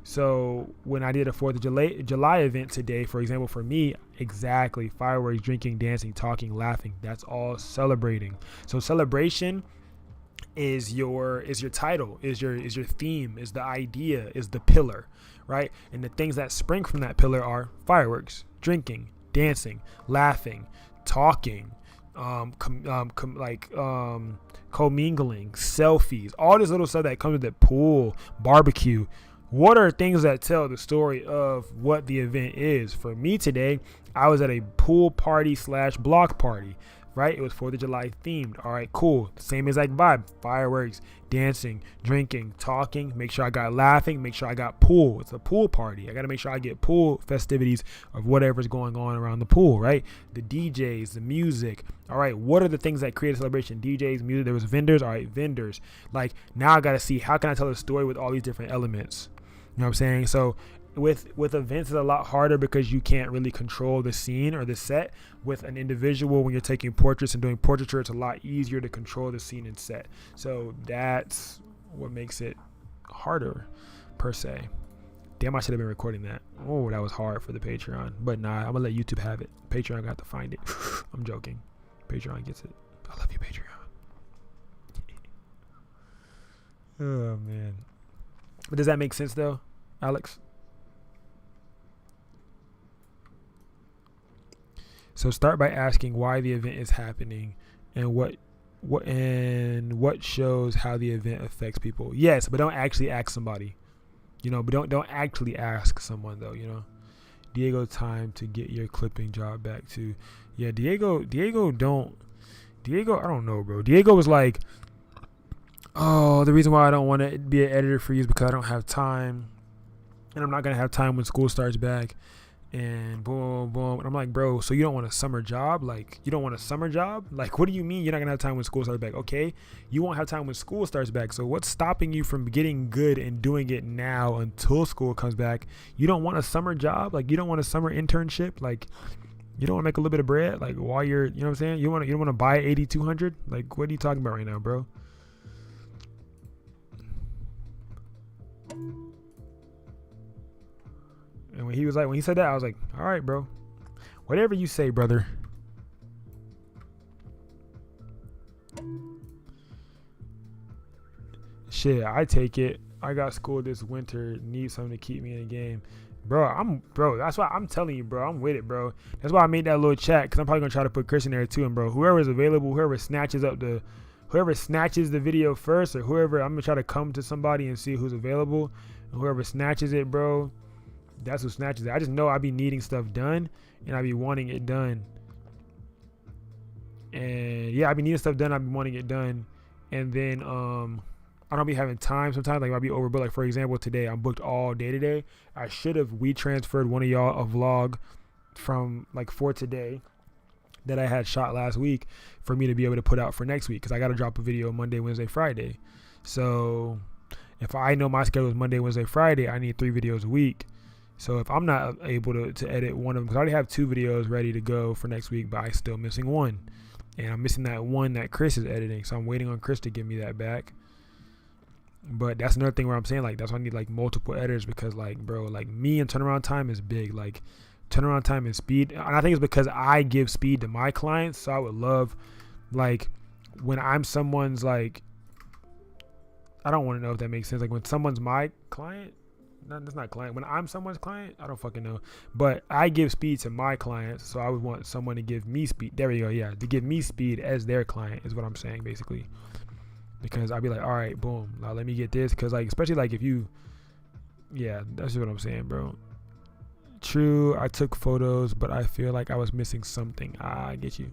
So when I did a 4th of July event today, for example, for me, Exactly. Fireworks, drinking, dancing, talking, laughing. That's all celebrating. So celebration is your title, is your theme, is the idea, is the pillar, right? And the things that spring from that pillar are fireworks, drinking, dancing, laughing, talking, commingling, selfies, all this little stuff that comes with the pool, barbecue. What are things that tell the story of what the event is? For me today, I was at a pool party / block party, right? It was 4th of July themed. All right, cool. Same exact vibe. Fireworks, dancing, drinking, talking. Make sure I got laughing. Make sure I got pool. It's a pool party. I got to make sure I get pool festivities of whatever's going on around the pool, right? The DJs, the music. All right, what are the things that create a celebration? DJs, music. There was vendors. All right, vendors. Like, now I got to see, how can I tell a story with all these different elements? You know what I'm saying? So with events, it's a lot harder because you can't really control the scene or the set. With an individual, when you're taking portraits and doing portraiture, it's a lot easier to control the scene and set. So that's what makes it harder, per se. Damn, I should have been recording that. Oh, that was hard for the Patreon. But nah, I'm going to let YouTube have it. Patreon got to find it. I'm joking. Patreon gets it. I love you, Patreon. Oh, man. But does that make sense, though, Alex? So start by asking why the event is happening and what shows how the event affects people. Yes, but don't actually ask somebody. You know, but don't actually ask someone though, you know. Diego, time to get your clipping job back too. Yeah, Diego, I don't know, bro. Diego was like, oh, the reason why I don't want to be an editor for you is because I don't have time. And I'm not going to have time when school starts back. And boom, boom. And I'm like, bro, so you don't want a summer job? Like, you don't want a summer job? Like, what do you mean you're not going to have time when school starts back? Okay, you won't have time when school starts back. So what's stopping you from getting good and doing it now until school comes back? You don't want a summer job? Like, you don't want a summer internship? Like, you don't want to make a little bit of bread? Like, while you're, you know what I'm saying? You don't want to buy 8200? Like, what are you talking about right now, bro? And when he said that, I was like, all right, bro, whatever you say, brother. Shit, I take it. I got school this winter. Need something to keep me in the game. Bro, that's why I'm telling you, bro. I'm with it, bro. That's why I made that little chat, because I'm probably going to try to put Chris in there too. And, bro, whoever is available, whoever snatches the video first, or whoever, I'm going to try to come to somebody and see who's available. And whoever snatches it, bro, that's who snatches it. I just know I be needing stuff done, and I be wanting it done. And yeah, I be needing stuff done. I be wanting it done, and then I don't be having time sometimes. Like, I be overbooked. Like, for example, today I'm booked all day today. I should have transferred one of y'all a vlog from for today that I had shot last week for me to be able to put out for next week, because I got to drop a video Monday, Wednesday, Friday. So if I know my schedule is Monday, Wednesday, Friday, I need 3 videos a week. So if I'm not able to edit one of them, because I already have 2 videos ready to go for next week, but I'm still missing one. And I'm missing that one that Chris is editing. So I'm waiting on Chris to give me that back. But that's another thing where I'm saying, that's why I need multiple editors, because bro, me and turnaround time is big. Turnaround time and speed. And I think it's because I give speed to my clients. So I would love, when I'm someone's, I don't want to know if that makes sense. When someone's my client, that's not client. When I'm someone's client, I don't fucking know. But I give speed to my clients, so I would want someone to give me speed. There we go. Yeah, to give me speed as their client is what I'm saying, basically. Because I'd be like, all right, boom, now let me get this. Because especially if you, yeah, that's what I'm saying, bro. True, I took photos, but I feel like I was missing something. I get you.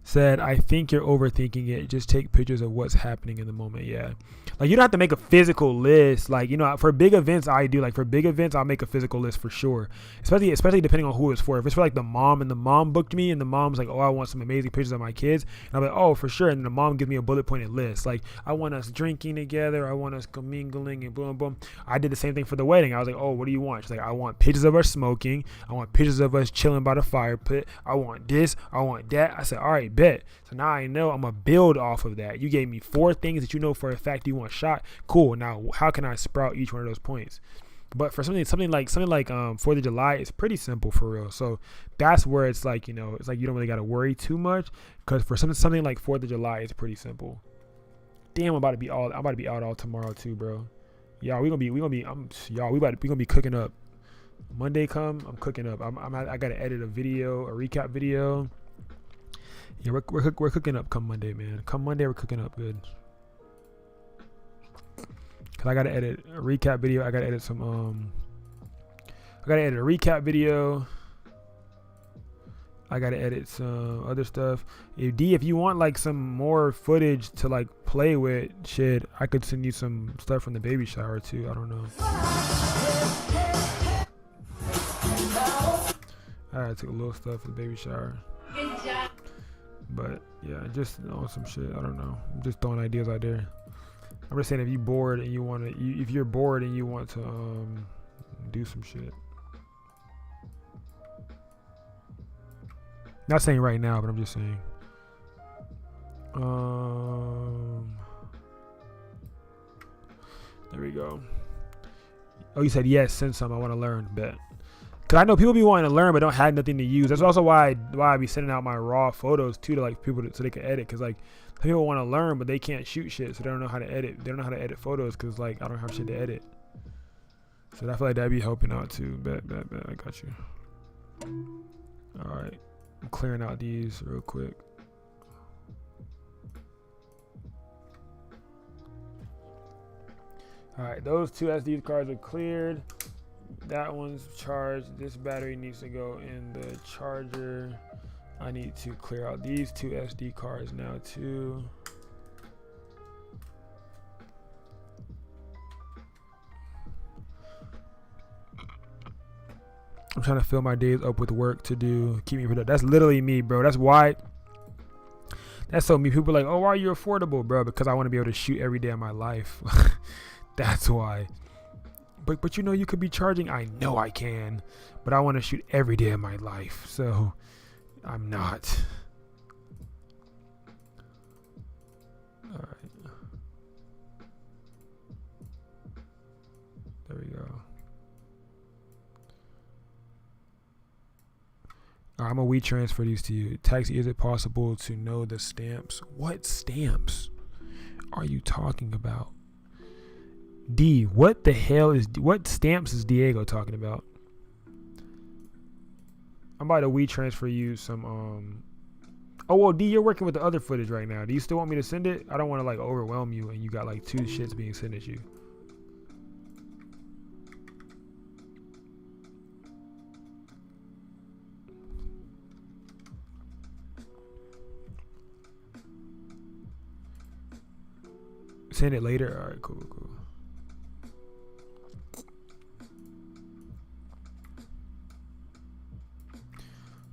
Said, I think you're overthinking it. Just take pictures of what's happening in the moment. Yeah. You don't have to make a physical list. For big events, I do. For big events, I'll make a physical list for sure. Especially depending on who it's for. If it's for the mom, and the mom booked me, and the mom's like, oh, I want some amazing pictures of my kids. And I'm like, oh, for sure. And the mom gives me a bullet pointed list. I want us drinking together. I want us commingling and boom, boom. I did the same thing for the wedding. I was like, oh, what do you want? She's like, I want pictures of us smoking. I want pictures of us chilling by the fire pit. I want this. I want that. I said, all right, bet. So now I know I'm going to build off of that. You gave me 4 things that you know for a fact you want shot. Cool. Now, how can I sprout each one of those points? But for something like 4th of July, it's pretty simple for real. So that's where it's like, you know, it's like you don't really gotta worry too much, because for something like 4th of July, it's pretty simple. Damn, I'm about to be out all tomorrow too, bro. Y'all, we gonna be cooking up. Monday come, I'm cooking up. I gotta edit a recap video. Yeah, we're cooking up come Monday, man. Come Monday, we're cooking up good. Cause I gotta edit a recap video. I gotta edit a recap video. I gotta edit some other stuff. If you want like some more footage to like play with, shit, I could send you some stuff from the baby shower too. I don't know. I took a little stuff for the baby shower. But yeah, just some shit. I don't know. I'm just throwing ideas out there. I'm just saying, if you're bored and you want to do some shit. Not saying right now, but I'm just saying. There we go. Oh, you said yes. Send some. I want to learn. Bet. Cause I know people be wanting to learn but don't have nothing to use. That's also why I be sending out my raw photos too to like people so they can edit. Cause like people want to learn but they can't shoot shit, so they don't know how to edit. They don't know how to edit photos cause like I don't have shit to edit. So I feel like that'd be helping out too. Bet. I got you. All right, I'm clearing out these real quick. All right, those 2 SD cards are cleared. That one's charged. This battery needs to go in the charger. I need to clear out these 2 SD cards now too. I'm trying to fill my days up with work to do. Keep me productive. That's literally me, bro. That's why. That's so me. People are like, oh, why are you affordable, bro? Because I want to be able to shoot every day of my life. That's why. But you know, you could be charging. I know I can, but I want to shoot every day of my life, so I'm not. All right, there we go. All right, I'm gonna transfer these to you. Taxi, is it possible to know the stamps? What stamps are you talking about? D, what the hell what stamps is Diego talking about? I'm about to transfer you some oh well, D, you're working with the other footage right now. Do you still want me to send it? I don't want to like overwhelm you and you got like 2 shits being sent at you. Send it later. All right, cool.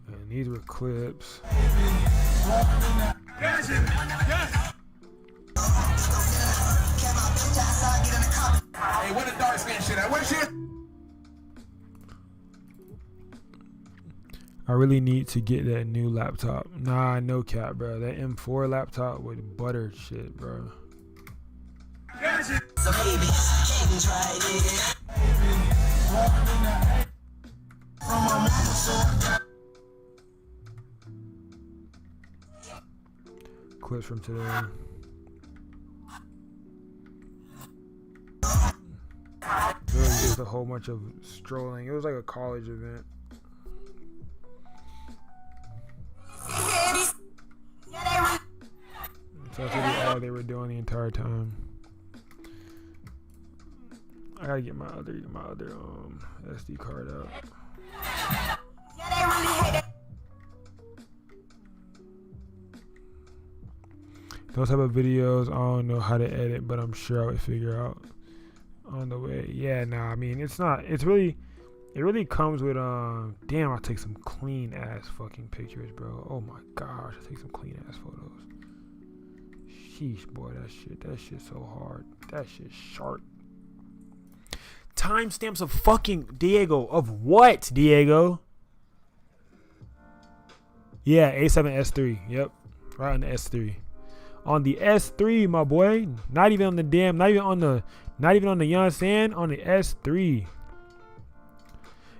And these were clips. Yes. Hey, where the dark skin shit at? Where shit? I really need to get that new laptop. Nah, no cap, bro. That M4 laptop with butter shit, bro. So baby, try it. Clips from today. It was just a whole bunch of strolling. It was like a college event. So that's really all they were doing the entire time. I gotta get my other SD card out. Those type of videos, I don't know how to edit, but I'm sure I would figure out on the way. Yeah, nah, I mean, it really comes with, damn, I'll take some clean ass fucking pictures, bro. Oh my gosh, I'll take some clean ass photos. Sheesh, boy, that shit's so hard. That shit's sharp. Timestamps of fucking Diego. Of what, Diego? Yeah, A7S3. Yep. Right on the S3. On the S3, my boy. Not even on the, you know what I'm saying? On the S3.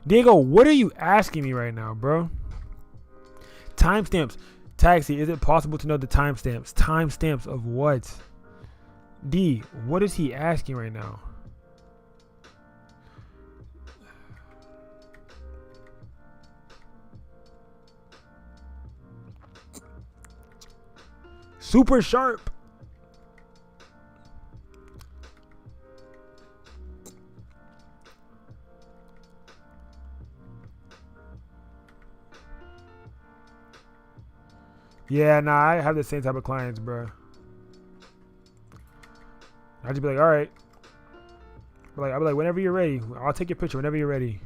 Diego, what are you asking me right now, bro? Timestamps. Taxi, is it possible to know the timestamps? Timestamps of what? D, what is he asking right now? Super sharp. Yeah, nah, I have the same type of clients, bro. I just be like, all right. I'll be like, whenever you're ready, I'll take your picture whenever you're ready.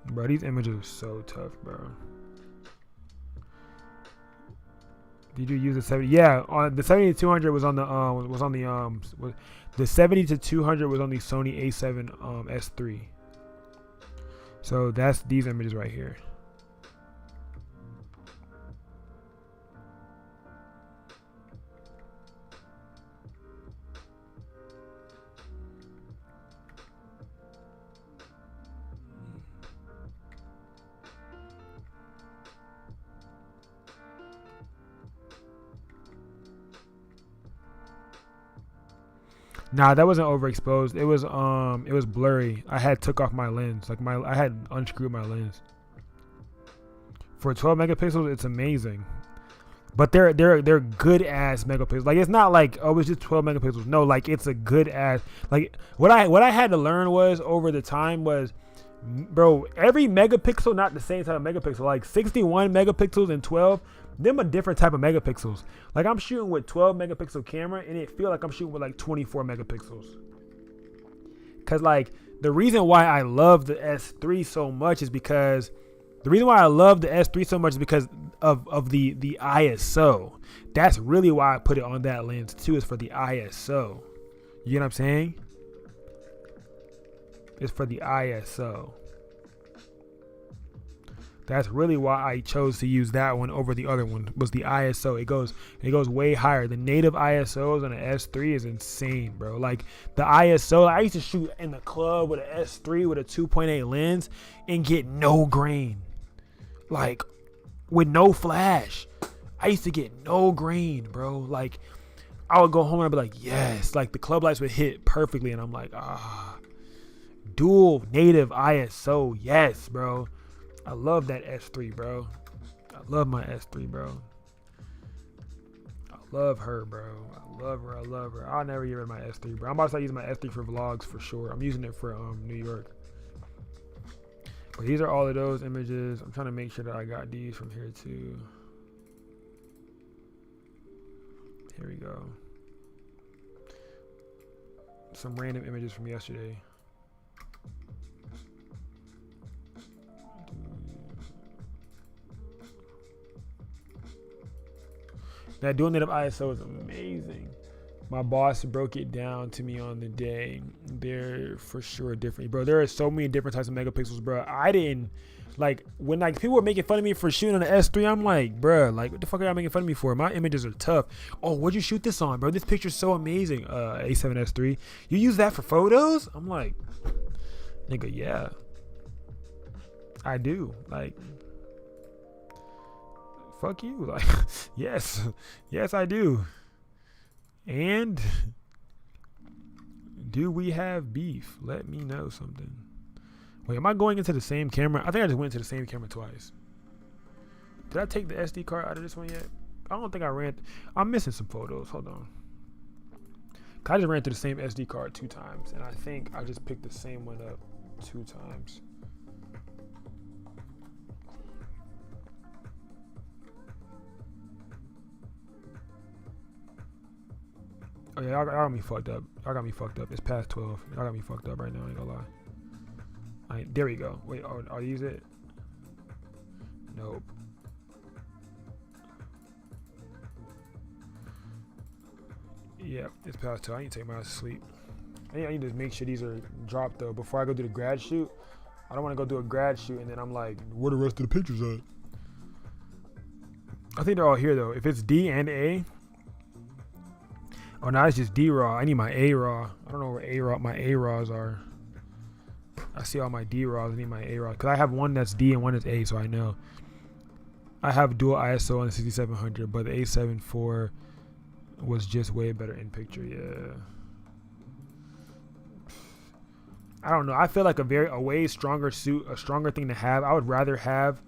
Bro, these images are so tough, bro. Did you use the 70? Yeah, on the 70 to 200 was on the the 70 to 200 was on the Sony A7 S3. So that's these images right here. Nah, that wasn't overexposed. It was blurry. I had took off my lens. I had unscrewed my lens. For 12 megapixels, it's amazing. But they're good ass megapixels. Like, it's not like, oh, it's just 12 megapixels. No, like, it's a good ass. Like, what I had to learn was over the time was, bro, every megapixel not the same type of megapixel. Like 61 megapixels and 12, them a different type of megapixels. Like, I'm shooting with 12 megapixel camera and it feel like I'm shooting with like 24 megapixels. Cause like the reason why I love the S3 so much is because of the ISO. That's really why I put it on that lens too, is for the ISO. You know what I'm saying? It's for the ISO. That's really why I chose to use that one over the other one, was the ISO. It goes way higher. The native ISOs on the S3 is insane, bro. Like the ISO, I used to shoot in the club with an S3 with a 2.8 lens and get no grain. Like with no flash. I used to get no grain, bro. Like I would go home and I'd be like, yes. Like the club lights would hit perfectly and I'm like, dual native ISO, yes, bro. I love that S3, bro. I love my S3, bro. I love her, bro. I love her. I'll never get rid of my S3, bro. I'm about to start using my S3 for vlogs for sure. I'm using it for New York. But these are all of those images. I'm trying to make sure that I got these from here too. Here we go. Some random images from yesterday. That dual native ISO is amazing. My boss broke it down to me on the day. They're for sure different, bro. There are so many different types of megapixels, bro. I didn't like when like people were making fun of me for shooting on the S3. I'm like, bro, like what the fuck are y'all making fun of me for? My images are tough. Oh, what'd you shoot this on, bro? This picture's so amazing. A7 S3. You use that for photos? I'm like, nigga, yeah, I do. Like, fuck you. Like, yes, I do. And do we have beef? Let me know something. Wait, am I going into the same camera? I think I just went into the same camera twice. Did I take the SD card out of this one yet? I don't think I ran. I'm missing some photos. Hold on. I just ran through the same SD card 2 times, and I think I just picked the same one up 2 times. Oh yeah, y'all got me fucked up. Y'all got me fucked up. It's past 12. Y'all got me fucked up right now. I ain't gonna lie. There we go. Wait, are these it? Nope. Yeah, it's past 12. I need to take my ass to sleep. I need to make sure these are dropped though before I go do the grad shoot. I don't want to go do a grad shoot and then I'm like, where the rest of the pictures at? I think they're all here though. If it's D and A. Oh, no, it's just D raw. I need my A raw. I don't know where my A raws are. I see all my D raws. I need my A raw because I have one that's D and one that's A, so I know. I have dual ISO on the 6700, but the A7 IV was just way better in picture. Yeah. I don't know. I feel like a way stronger suit, a stronger thing to have. I would rather have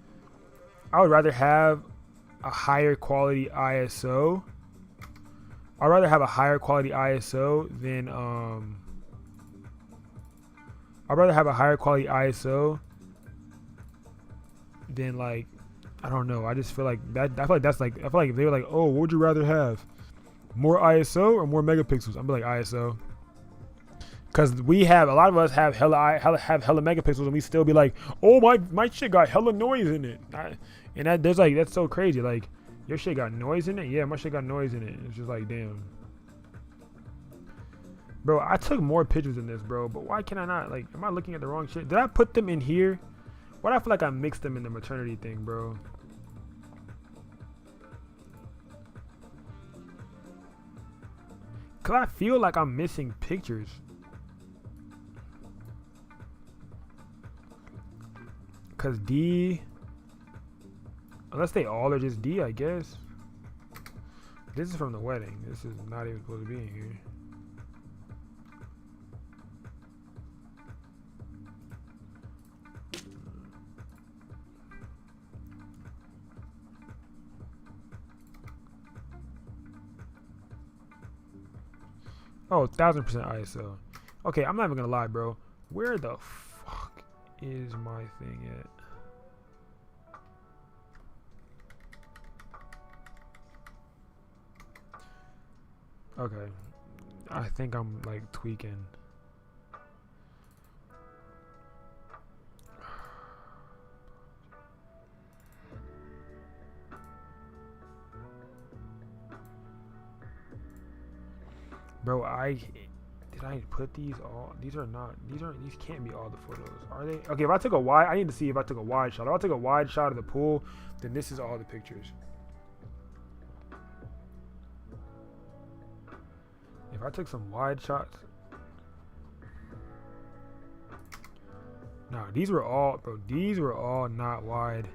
a higher quality ISO. I'd rather have a higher quality ISO than I'd rather have a higher quality ISO than like, I don't know. I just feel like that. I feel like that's like, I feel like if they were like, oh, what would you rather have, more ISO or more megapixels? I'm like ISO. Cause we have a lot of us have hella megapixels, and we still be like, oh my shit got hella noise in it, and that's so crazy. Like, your shit got noise in it? Yeah, my shit got noise in it. It's just like, damn, bro. I took more pictures than this, bro. But why can I not? Like, am I looking at the wrong shit? Did I put them in here? Why do I feel like I mixed them in the maternity thing, bro? Cause I feel like I'm missing pictures. Cause D, unless they all are just D, I guess. This is from the wedding. This is not even supposed to be in here. Oh, 1000% ISO. Okay, I'm not even gonna lie, bro. Where the fuck is my thing at? Okay, I think I'm like tweaking. Bro, did I put these all? These can't be all the photos, are they? Okay, if I took a wide, I need to see if I took a wide shot. If I took a wide shot of the pool, then this is all the pictures. If I took some wide shots, no, these were all, bro. These were all not wide.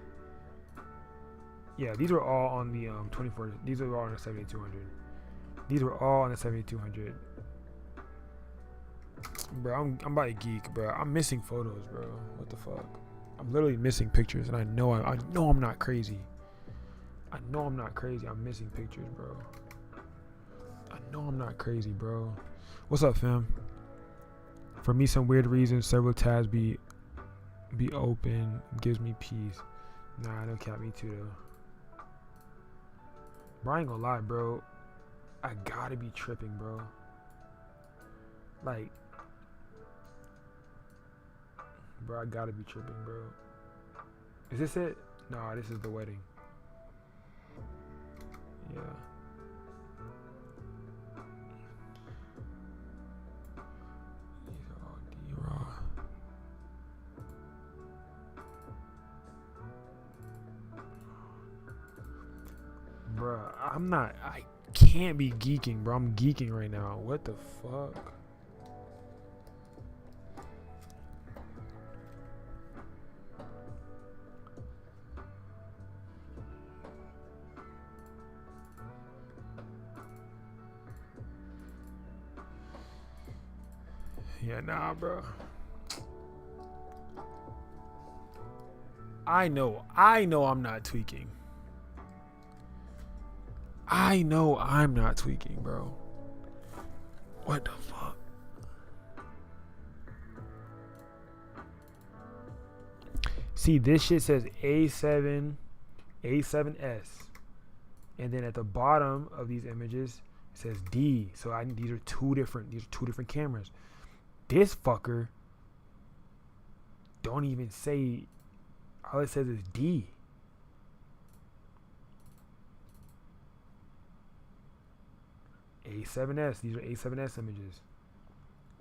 Yeah, these were all on the 24. These were all on the 7200. These were all on the 7200. Bro, I'm about to geek, bro. I'm missing photos, bro. What the fuck? I'm literally missing pictures, and I know I'm not crazy. I know I'm not crazy. I'm missing pictures, bro. I know I'm not crazy, bro. What's up, fam? For me, some weird reason, several tabs be open gives me peace. Nah, don't count me too though. Bro, I ain't gonna lie, bro. I gotta be tripping, bro. Like, bro, I gotta be tripping, bro. Is this it? Nah, this is the wedding. Yeah. These are all D-raw. Bruh, I can't be geeking, bro. I'm geeking right now. What the fuck? Yeah, nah, bro. I know I'm not tweaking. I know I'm not tweaking, bro. What the fuck? See, this shit says A7, A7S. And then at the bottom of these images, it says D. So these are two different cameras. This fucker don't even say, all it says is D. A7S. These are A7S images.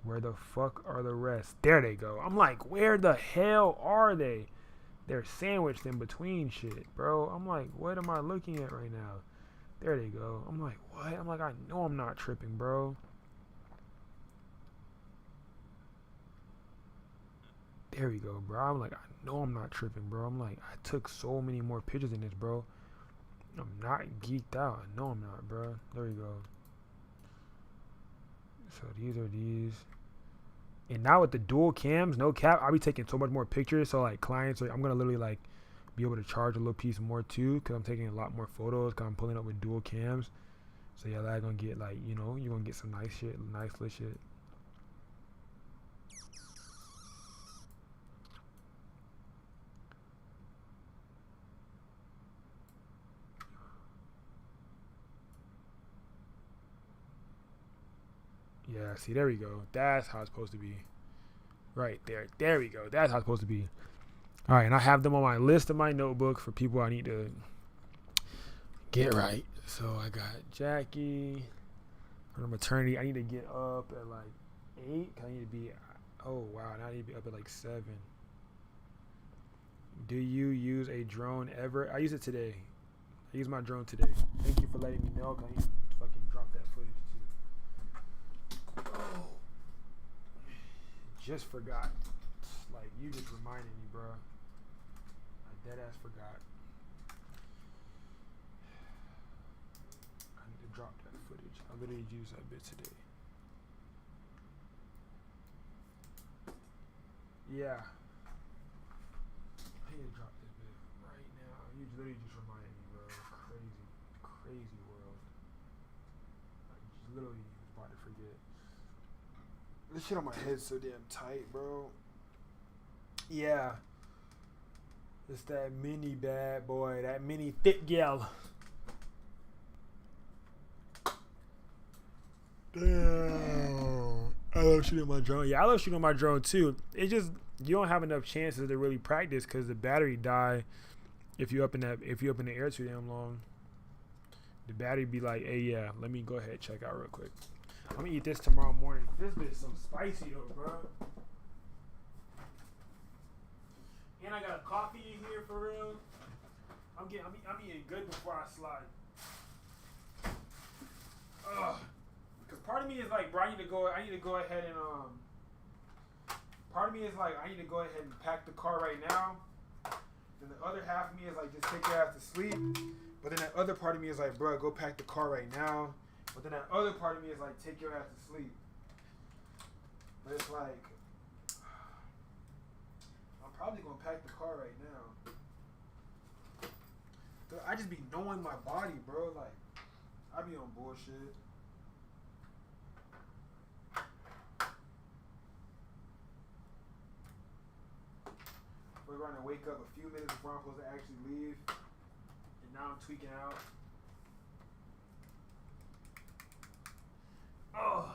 Where the fuck are the rest? There they go. I'm like, where the hell are they? They're sandwiched in between shit, bro. I'm like, what am I looking at right now? There they go. I'm like, what? I'm like, I know I'm not tripping, bro. There we go, bro. I'm like, I know I'm not tripping, bro. I'm like, I took so many more pictures in this, bro. I'm not geeked out. I know I'm not, bro. There we go. So these are these. And now with the dual cams, no cap, I'll be taking so much more pictures. So like clients, I'm gonna literally like be able to charge a little piece more too, because I'm taking a lot more photos, because I'm pulling up with dual cams. So yeah, that's gonna get like, you know, you're gonna get some nice shit, nice little shit. Yeah, see, there we go. That's how it's supposed to be. Right there. There we go. That's how it's supposed to be. All right, and I have them on my list of my notebook for people I need to get right. So I got Jackie on her maternity. I need to get up at like 8. I need to be, oh wow, now I need to be up at like 7. Do you use a drone ever? I use it today. I use my drone today. Thank you for letting me know. I need to fucking drop that footage too. Oh, just forgot. Like, you just reminded me, bro. I dead ass forgot. I need to drop that footage. I literally used that bit today. Yeah. I need to drop this bit right now. You literally just reminded me, bro. Crazy, crazy world. I just literally was about to forget. This shit on my head's so damn tight, bro. Yeah. It's that mini bad boy, that mini thick gal. Damn. I love shooting my drone. Yeah, I love shooting my drone too. It's just, you don't have enough chances to really practice because the battery die if you up in the air too damn long. The battery be like, hey, yeah, let me go ahead and check out real quick. I'm gonna eat this tomorrow morning. This bitch is so spicy though, bro. And I got a coffee in here for real. I'm eating good before I slide. Cause part of me is like, bro, I need to go ahead and part of me is like, I need to go ahead and pack the car right now. Then the other half of me is like, just take your ass to sleep. But then that other part of me is like, bro, go pack the car right now. But then that other part of me is like, take your ass to sleep. But it's like, I'm probably gonna pack the car right now. Dude, I just be knowing my body, bro. Like, I be on bullshit. We're gonna wake up a few minutes before I'm supposed to actually leave. And now I'm tweaking out. Oh.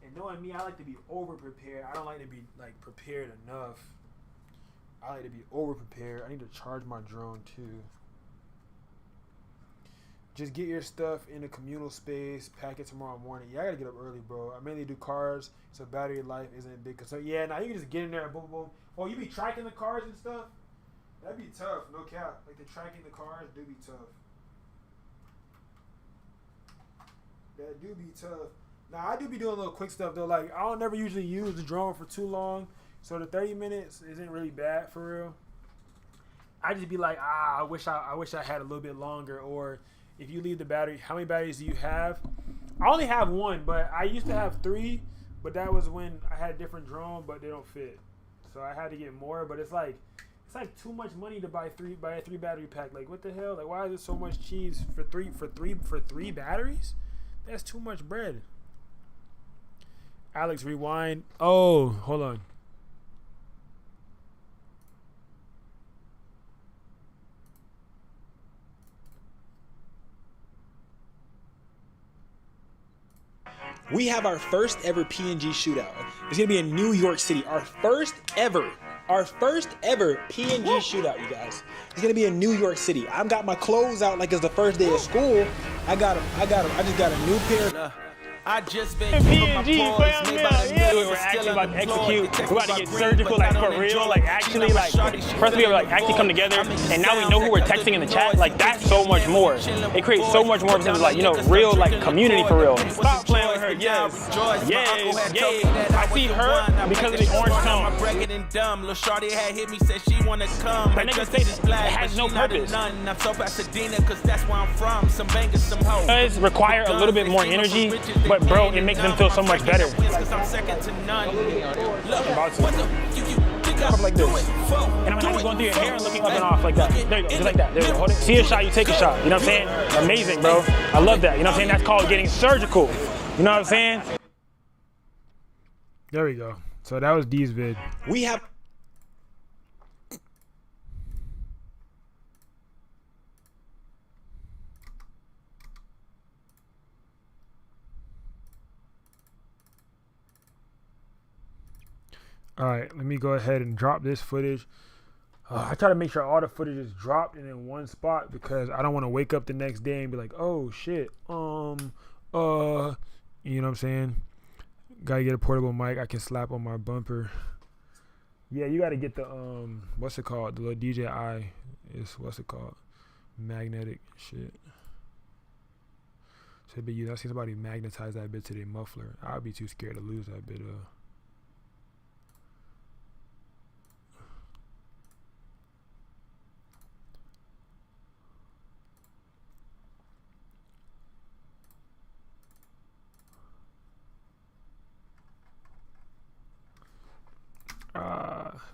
And knowing me, I like to be over prepared. I don't like to be like prepared enough. I like to be over prepared. I need to charge my drone too. Just get your stuff in a communal space. Pack it tomorrow morning. Yeah, I gotta get up early, bro. I mainly do cars, so battery life isn't big. So yeah, now you can just get in there, boom, boom. Oh, you be tracking the cars and stuff? That'd be tough, no cap. Like the tracking the cars do be tough. That do be tough. Now I do be doing a little quick stuff though. Like I don't never usually use the drone for too long, so the 30 minutes isn't really bad for real. I just be like, I wish I had a little bit longer. Or if you leave the battery, how many batteries do you have? I only have one, but I used to have 3, but that was when I had different drone, but they don't fit. So I had to get more, but it's like too much money to buy a 3 battery pack. Like what the hell? Like why is it so much cheese for three batteries? That's too much bread. Alex, rewind. Oh, hold on. We have our first ever PNG shootout. It's gonna be in New York City. Our first ever PNG shootout, you guys. It's gonna be in New York City. I've got my clothes out like it's the first day of school. I just got a new pair. I just been PNG, fam, yeah. We're actually about to execute. We're about to get surgical, like for real, like actually, like first we like actually come together, and now we know who we're texting in the chat. Like that's so much more. It creates so much more because like, you know, real like community for real. Stop playing with her. Yes. I see her because of the orange tone. Lil' shorty had hit me, said she wanna come. That nigga say it has no purpose. I'm so Pasadena, cause that's where I'm from. Some bangers, some hoes. It does require a little bit more energy, but bro, it makes them feel so much better. I'm second to none. Look, About to. what the you think Up like this. And I'm not going through your hair and looking up and off like that. There you go, just like that. There you go. Hold it. See a shot, you take a shot. You know what I'm saying? Amazing, bro. I love that. You know what I'm saying? That's called getting surgical. You know what I'm saying? There we go. So that was D's vid. We have All right, let me go ahead and drop this footage. I try to make sure all the footage is dropped and in one spot because I don't want to wake up the next day and be like, oh shit, you know what I'm saying? Gotta get a portable mic I can slap on my bumper. Yeah, you gotta get the what's it called? The little DJI is what's it called? Magnetic shit. Should be used. I see somebody magnetize that bit to their muffler. I'd be too scared to lose that bit of.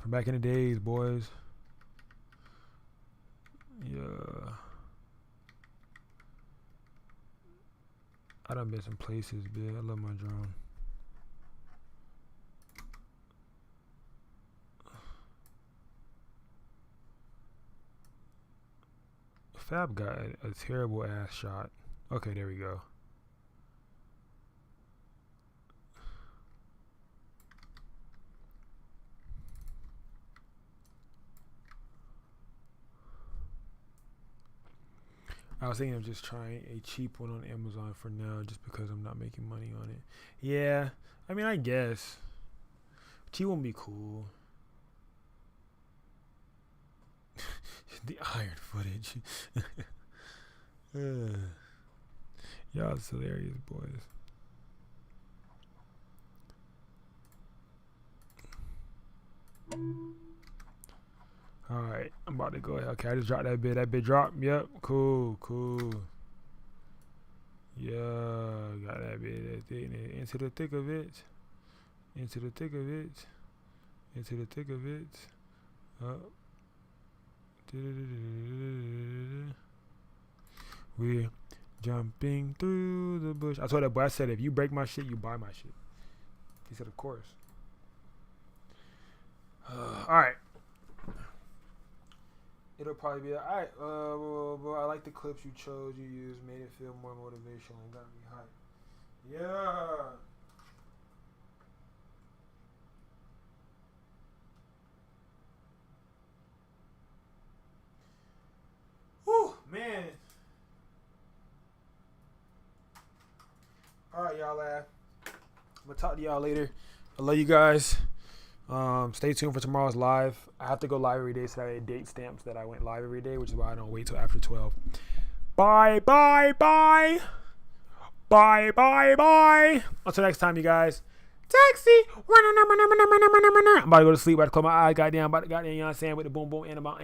From back in the days, boys. Yeah. I done been some places, bitch. I love my drone. Fab got a terrible ass shot. Okay, there we go. I was thinking of just trying a cheap one on Amazon for now just because I'm not making money on it. Yeah, I mean, I guess. Cheap won't be cool. The iron footage. Y'all is hilarious, boys. Alright, I'm about to go ahead. Okay, I just dropped that bit. That bit dropped. Yep, cool. Yeah, got that bit. Into the thick of it. Up. We're jumping through the bush. I told that boy, I said, if you break my shit, you buy my shit. He said, of course. Alright. It'll probably be alright. I like the clips you chose, you used, made it feel more motivational and got me hyped. Yeah. Whew, man. Alright, y'all. I'm gonna talk to y'all later. I love you guys. Stay tuned for tomorrow's live. I have to go live every day, so I have date stamps that I went live every day, which is why I don't wait till after 12. Bye. Until next time, you guys. Taxi. I'm about to go to sleep. About to close my eyes. Goddamn. You know what I'm saying? With the boom, boom, and about.